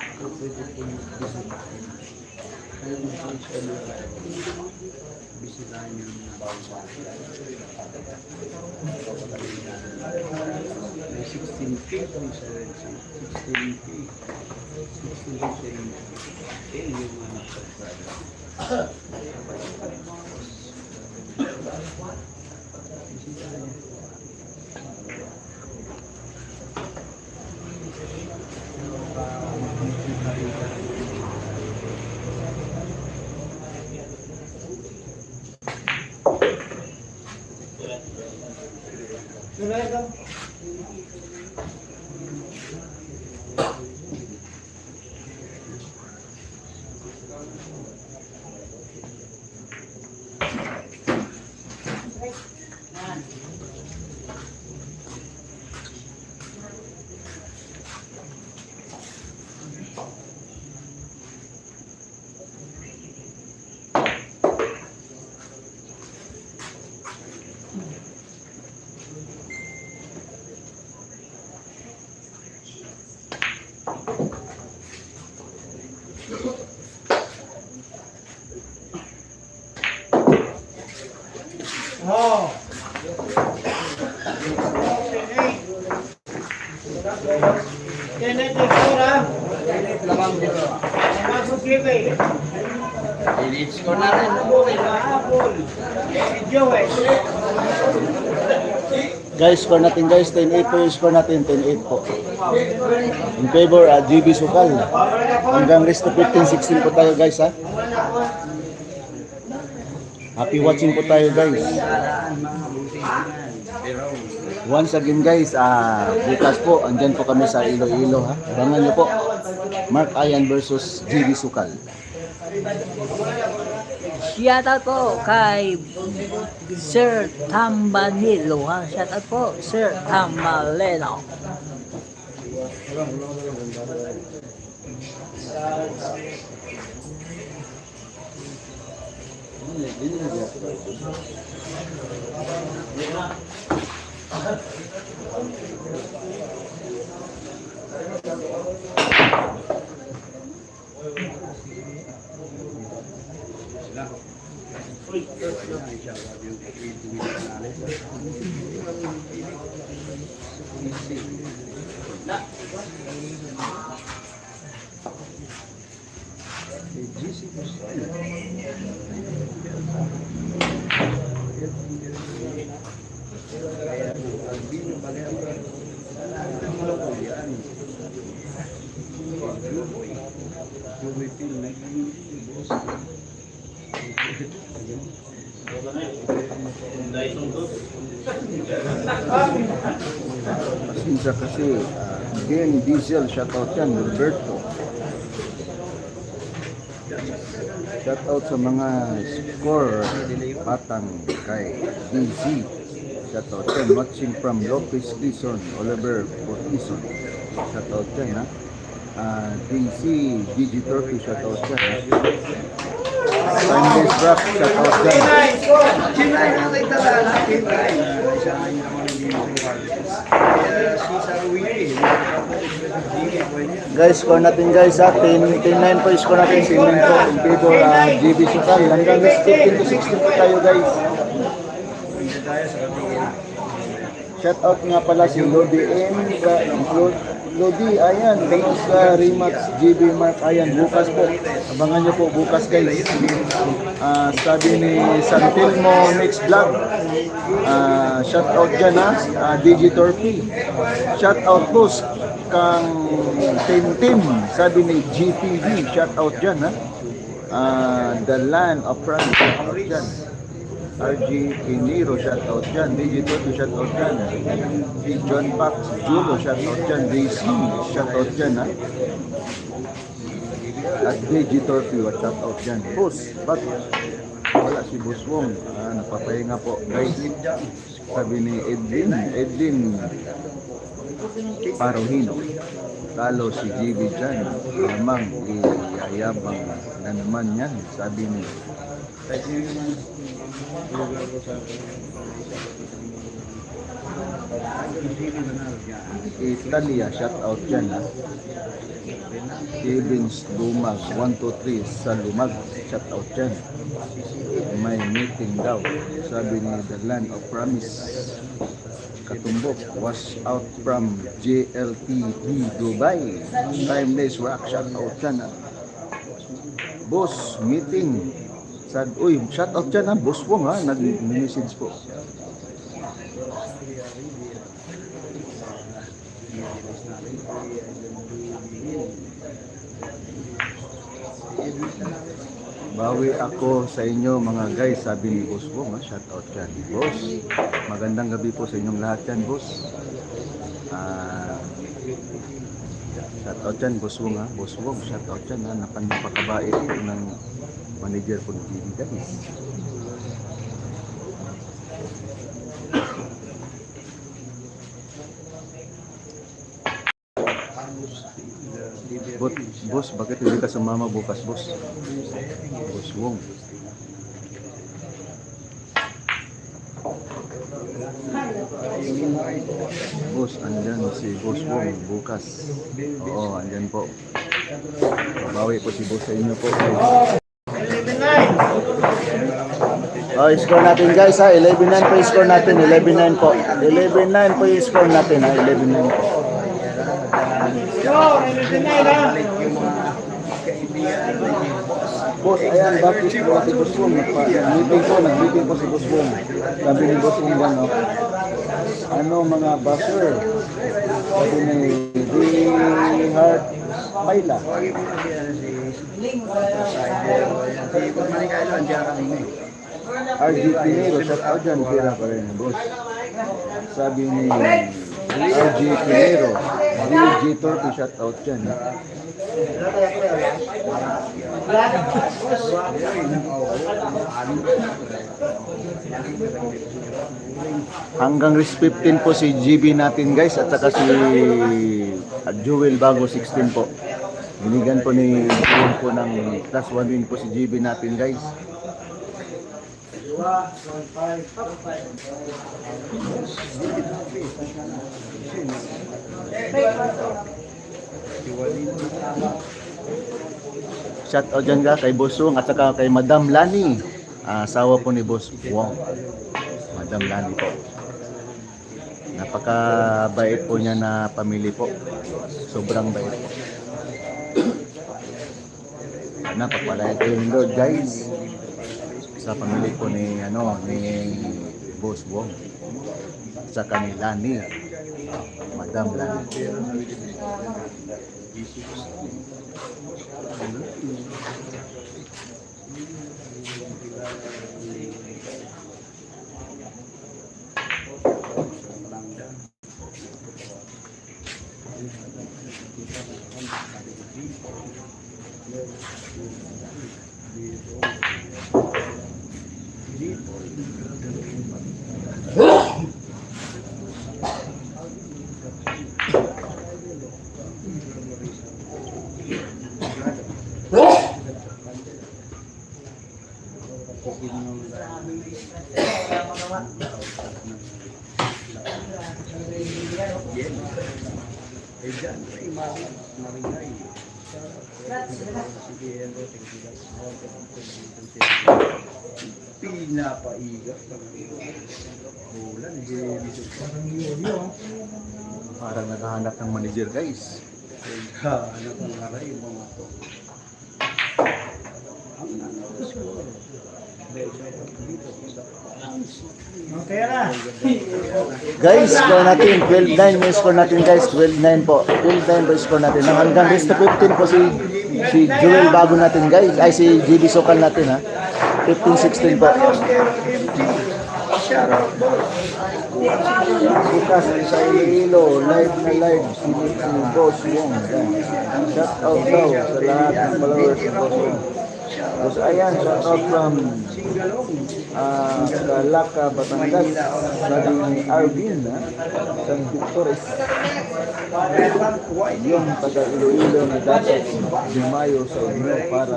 Oh. 10-8 score ha. lamang dito. Masuk GB. Delete score natin. Apple. Si Joey. Guys, score natin guys, 10-8 po yung score natin, 10-8 po. In favor, GB Sukal. Hanggang rest of 15-16 po tayo guys ha. Happy watching po tayo guys. Once again guys, bukas po, andyan po kami sa Iloilo ha. Abangan nyo po, Mark Ayan versus GB Sukal. Shoutout po kay Sir Tambanilo ha. Shoutout po Sir Tambaleno. Pasensya kasi, Gen Diesel, shoutout yan, Roberto. Shout out sa mga score patang kay DC. Shout out dyan. Watching from Lopez Quezon, Oliver Fortison. Shout out dyan ha. DC, Gigi Turkey, shout out dyan ha. Timeless Rap, shout out dyan. Guys, score natin guys ha. 10-9 po yung score natin. 10-9 po. In favor GB Sukal. Hanggang 15 to 16 po tayo guys. Shout out nga pala si Lodi M. Lodi, ayan. Thanks sa Remax GB Mark. Ayan, bukas po. Abangan nyo po bukas guys. Sabi ni Santilmo Next Vlog. Shout out dyan ha. Digitor P. Shout out po kang Tim. Sabi ni GPV. Shout out dyan ha. The Land of France. Shout out dyan. RG Piniro, shout out dyan. Digitor P. Shout out dyan. Si John Pax Julo, shout out dyan. DC, shout out dyan ha. At Digitor P. Shout out dyan. Boss, ba't wala si Boss Wong? Napapahinga po guys. Sabi ni Edwin Parohino, talo si GB dyan, lamang iyayabang na naman yan, sabi ni Italia, shout out dyan ha. Evans Lumag 123 sa Lumag, shout out dyan. May meeting daw, sabi ni The Land of Promise Katumbok, was out from JLTV Dubai. Timeless Rock, shout out dyan ha. Boss, meeting. Uy, shout out dyan ha. Boss Wong ha, nag-message po. Bawi ako sa inyo mga guys, sabi ni Boss Wong ha. Shout out dyan. Boss, magandang gabi po sa inyong lahat dyan, boss. Shout out dyan, Boss Wong ha. Boss Wong, shout out dyan ha. Napakabait po ng manager po ng TV guys. Boss, bakit hindi ka sumama bukas, boss? Boss Wong. Boss, andyan si Boss Wong bukas. Oo, andyan po. Bawi po si boss sa inyo po. Oh, score natin guys ha. 11-9 po yung score natin. 11-9 po. 11-9 po yung score natin ha. 11-9 po. Boss, ayan, bakit po si Boss Wong? Nag-meeting po si Boss Wong. Sabi ni Boss Wong ano, mga buzzer? Sabi ni Heart Paila. RG Pinero, shout out dyan, pira pa rin, boss. Sabi ni RG Pinero, DG Turkey, shout out dyan. Hanggang risk 15 po si GB natin guys, at saka si Jewel Bago 16 po. Binigan po ni Jewel po ng plus 1 win po si GB natin guys. Shout out dyan ka kay Boss Wong at saka kay Madam Lani, asawa po ni Boss Wong. Madam Lani po, napakabait po niya na pamilya po, sobrang bait po. Napapalaya kayo ng Lord guys sa pamilya po ni Boss Wong sa kanila ni Madam Lani. Pinapaiga. Bulan, Parang naghahanap ng manager, guys. ano kung aray yung mga to. Okay na. Guys, score natin. 12-9 yung score natin, guys. 12-9 po. 12-9 po yung score natin. Hanggang rest to 15 po si Joel bago natin, guys. Ay, si GB Sokal natin, ha. 15-16 po. Bukas sa Iloilo, live na live. Si Boss Wong. Shout out daw sa lahat ng followers ng Boss Wong. Boss, ayan, shout out from Calaka, Batangas. Sabi ni Arvin, ha? San Victores. Yung taga Iloilo na dapat dumayo sa inyo para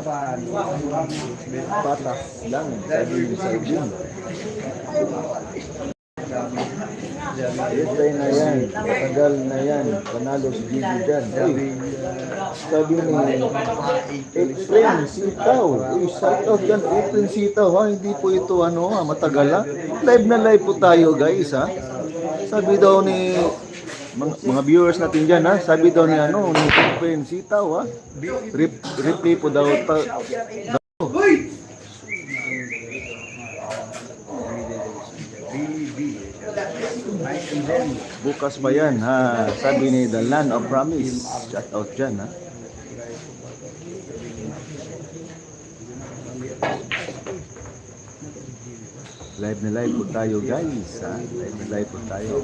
patas lang. Sabi ni Arvin. Itay na yan, matagal na yan, panalo si Gigi dyan. Sabi ni Efren Sitaw, shout out dyan, Efren Sitaw, ha? Hindi po ito matagal, ha? Live na live po tayo, guys, ha? Sabi daw ni mga viewers natin dyan, ha? Sabi daw ni ni Efren Sitaw, ha? Replay po daw. Bukas ba yan, ha? Sabi ni The Land of Promise. Shout out dyan, ha? Live na live po tayo, guys, ha? Live na live po tayo.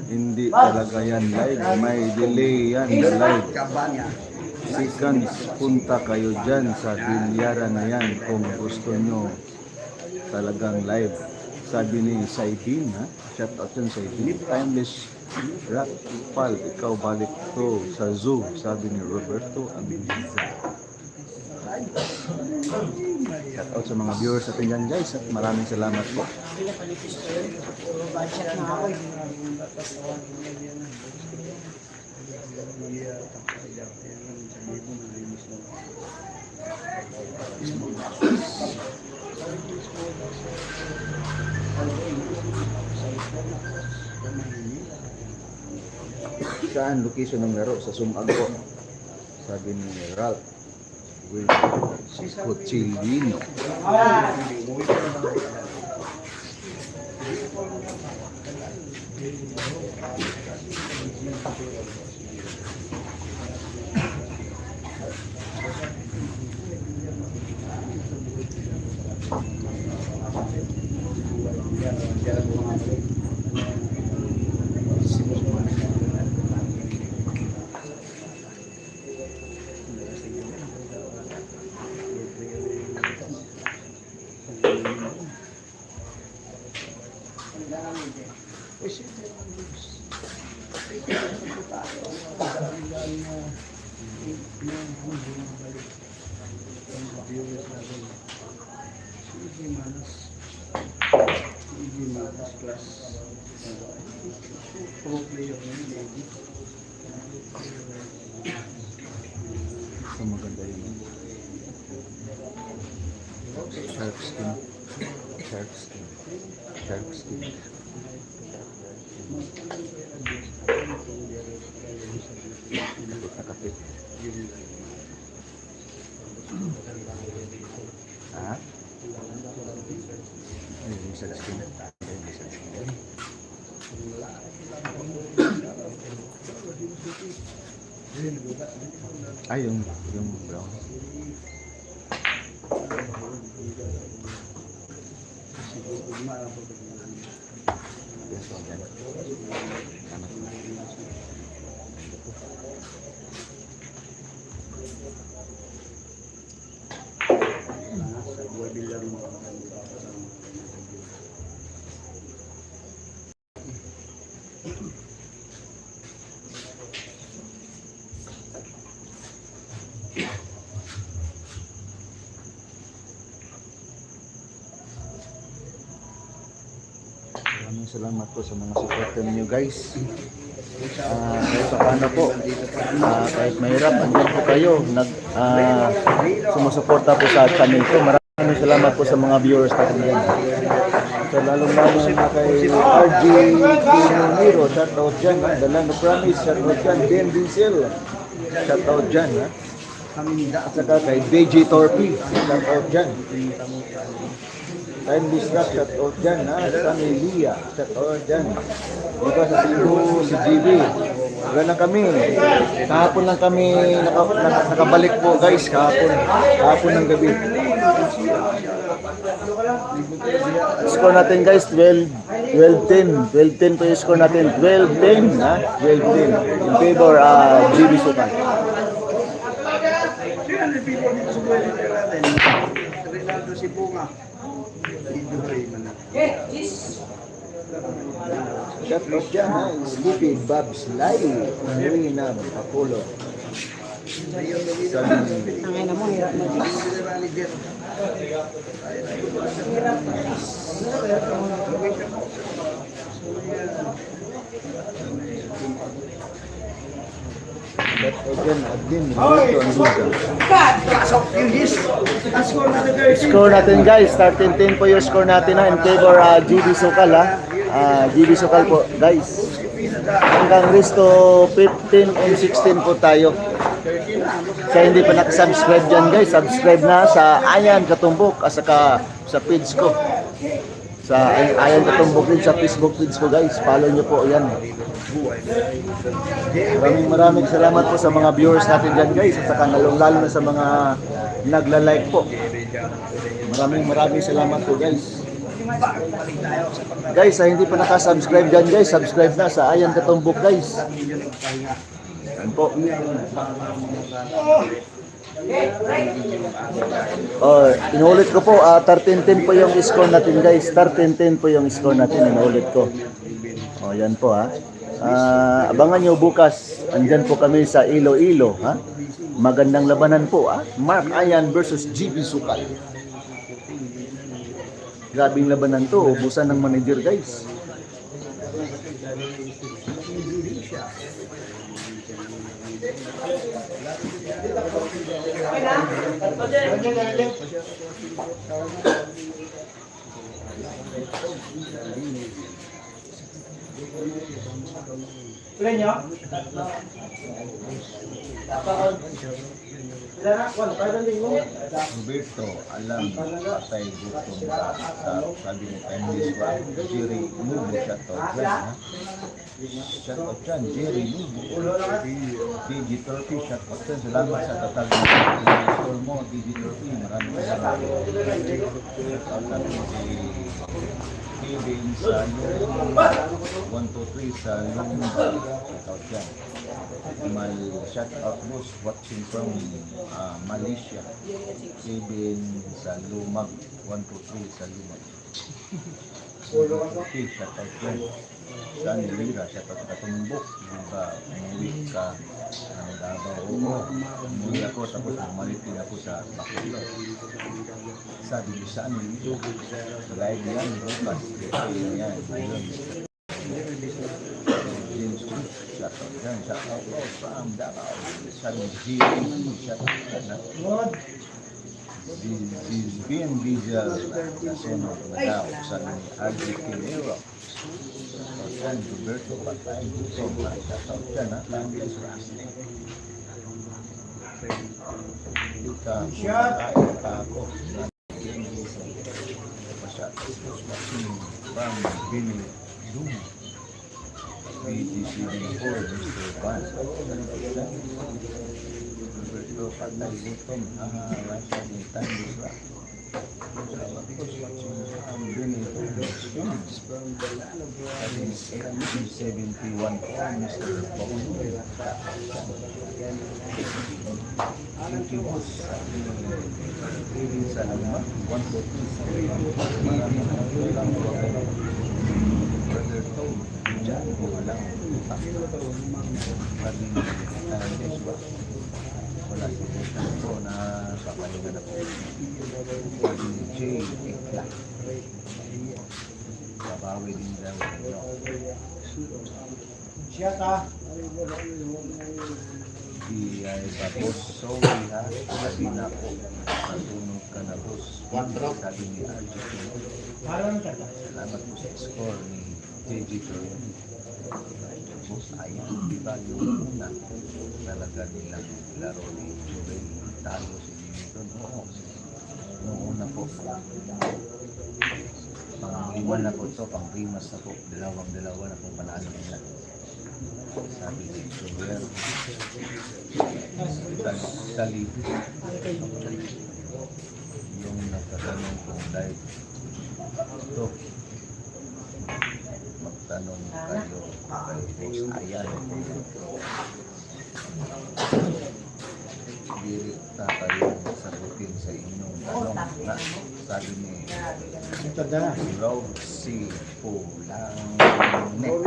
Hindi talaga yan live, may delay yan the live. Seconds, punta kayo dyan sa bilyaran na yan kung gusto nyo talagang live. Sabi ni Saidin, ha? Shout out yun, Saidin. Timeless Rock Pal, ikaw balik to sa zoo. Sabi ni Roberto Amiza. Shout out sa mga viewers natin dyan, guys, at maraming salamat po. Saan location ng laro? Sa Sumago. Sabi ni Ralph Will Cochilino. So maganda yun. Shark skin. Shark skin. Shark skin. Nakapit. Ha? Ay, yung brown. Yes, so, yan. Anak na. Maraming salamat po sa mga supporter ninyo guys. Kahit pa paano po, kahit mahirap, andyan po kayo, sumusuporta po sa channel ko. Maraming salamat po sa mga viewers natin dyan. So lalong na kay RG Pinoniro, shout out dyan. The Land of Promise, shout out dyan. Ben Diesel, shout out dyan. At saka kay BJ Torpy, shout out dyan. Time Distract, shout out dyan. Sa Melia, shout out dyan. Dito sa Cebu, si GB. Wala lang kami. Kahapon lang kami nakabalik po guys. Kahapon ng gabi. Score natin guys, 12-10. 12-10 po yung score natin. 12-10. 12-10. In favor, GB Sukan. Shout out dyan Sleepy Babs Live, Marina Apollo. Ang ina mo, hirap mo. Shout out dyan, Admin, Roberto Anduga. Score natin guys, 13-10 po yung score natin in favor GB Sukal GB Sukal po guys. Hanggang resto 15 and 16 po tayo. Sa hindi pa nakasubscribe dyan guys, subscribe na sa Ayan Katumbok at saka sa page ko. Sa Ayan Katumbok din sa Facebook page ko guys, follow nyo po yan. Maraming salamat po sa mga viewers natin dyan guys at saka lalo na sa mga nagla-like po. Maraming salamat po guys. Guys, sa hindi pa nakasubscribe dyan guys, subscribe na sa Ayan Katumbok guys. Yan po. Inulit ko po, 13-10 po yung score natin guys. 13-10 po yung score natin, inulit ko. Yan po abangan nyo bukas. Andyan po kami sa Iloilo. Magandang labanan po. Mark Ayan versus GB Sukal. Grabing labanan to. Ubusan ng manager guys. Roberto, alam, patay gutom ka sa sabi ni Candice Rock, Jerry Lubo, shoutout dyan, shoutout dyan, Jerry Lubo, Digital P, shoutout dyan, salamat sa tatag ng store mo, Digital P, maraming salamat, shoutout natin si Kevin sa yung 123 sa Lumba, shoutout dyan. Shout out boss watching from Malaysia. Kevin sa Lumag 123 sa Lumag. Okay, shout out dyan. Sa Nilira, shout out sa Tumbok. Diba, umuwi ka ng Davao. Umuwi ako tapos bumalik din ako sa Bacolod. Sabi ko sa Nilira. Sa live yan, bukas. Yan, ayun. Shout out dyan, shout out from Davao. Sa GME, shout out dyan. Bin Visual na Sono Nagao sa RG Pinero. Shout out Roberto Patay. Shout out dyan, Langless Rasne. Ika, ika ako. Shout out from Bini Duma. PG74, Mr. Van. Roberto Patay Lutom, Rasa ni Tandis Rock. Ang Benito, ating 71 po, Mr. Bong. Thank you, boss. Sa naman, 143. Maraming Brother Tom, dyan, walang utang. Maraming wala si Boston po na sa palinga na po. Maraming J. Ekla. Babawi din daw. Siya ka. Di ay tapos sorry ha, sabi na po matunog ka na boss, sabi ni RG. Salamat po sa score ni JG Turin. Boss, ayun, di ba yung una talaga nilang laro ni Jubel, talo si Jimmy doon. Oo, noong una po pang-lima na po ito, pang-rimas na po, dalawang-dalawa na po panalo nila. Sabi ni Jubel, talib yung nagtatanong kung dahil ito magtanong kayo kay Boss Ayan, dirit na kayo sagutin sa inyong tanong na sabi ni Rosie Pulanek.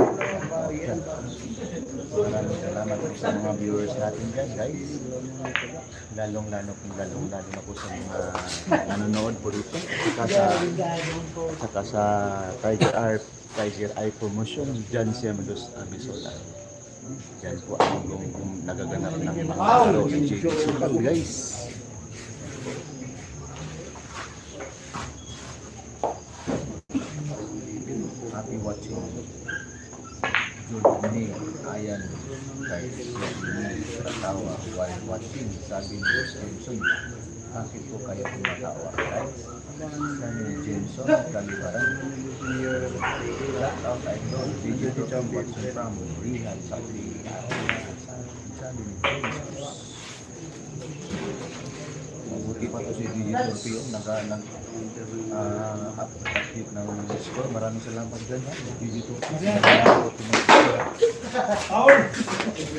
Maraming salamat po sa mga viewers natin dyan, guys. Lalong-lalo na po sa mga nanonood po dito. Saka sa Tiger Eye Promotion, John Siamados Abisola. Yan po ang nagaganap ng mga laro ng JG Sukat, guys. Happy watching. Jun ni Ayan kay Jun katawa while watching, sabi ni Jameson, bakit po kayo kumatawa, guys? Sabi ni Jameson, kalibaran. Shout out idol, digital watching from Rehan, Saudi Arabia. Sabi ni Jameson, mabuti pa to si Digital P.O. Nag-update ng score. Maraming salamat dyan, ha? Digital P.O.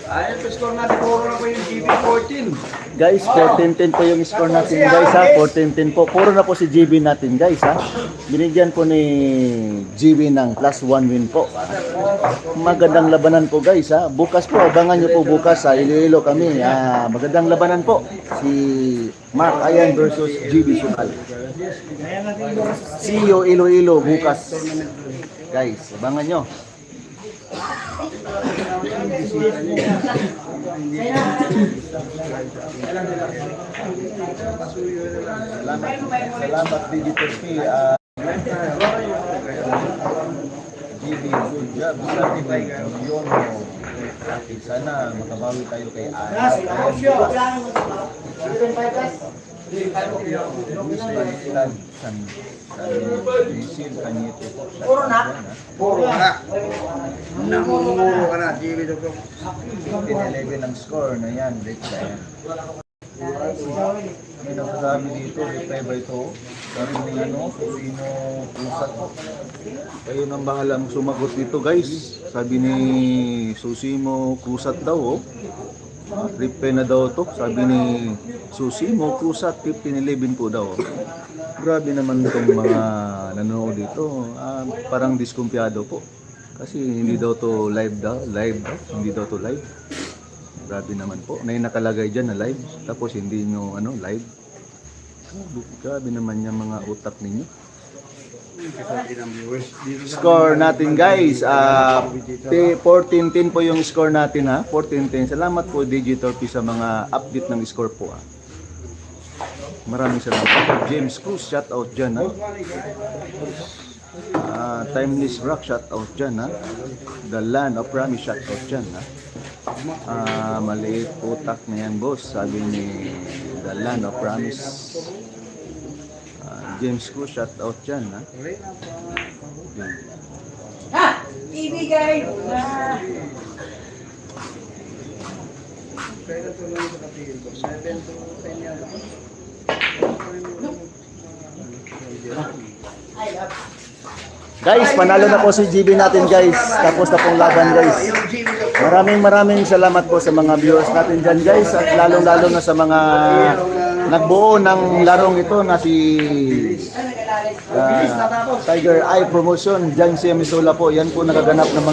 Ayun, score natin, puro na po yung GB14. Guys, 14-10 po yung score natin, guys, ha? 14-10 po. Puro na po si GB natin, guys, ha? Binigyan po ni GB ng plus 1 win po. Magandang labanan po, guys, ha? Bukas po, abangan nyo po bukas, ha? Iloilo kami. Magandang labanan po. Si Mark Ayan versus GB Sukat. See you Iloilo bukas. Guys, abangan nyo. Salamat Digital P. GB, good job. Certified yun. Sana makabawi tayo kay Puro na. Puro ka na. Namumuro ka na, GB14. 11 ang score na yan. May nagsasabi dito, reply ba ito? Sabi ni Susino Kusat. Kayo nang bahalang sumagot dito, guys. Sabi ni Susino Kusat daw, oh. Reply na daw to. Sabi ni Susino Kusat, 1511 po daw. Grabe naman itong mga nanonood dito. Parang diskumpiyado po. Kasi hindi daw to live daw. Hindi daw to live. Grabe naman po. May nakalagay dyan na live. Tapos hindi nyo live. Grabe naman yung mga utak ninyo. Score natin, guys. 14-10 po yung score natin, ha. 14-10. Salamat po Digital P sa mga update ng score po, ha. Maraming salamat. James Cruz, shout out dyan, ha. Timeless Rock, shout out dyan, ha. The Land of Promise, shout out dyan, ha. Maliit utak na yan, boss. Sabi ni The Land of Promise. James Cruz, shout out dyan, ha. ibigay na. Guys, panalo na po si GB natin guys. Tapos na pong laban guys. Maraming salamat po sa mga viewers natin dyan guys. At lalong-lalo na sa mga nagbuo ng larong ito na si Tiger Eye Promotion. Diyan si Amisola po. Yan po nagaganap ng mga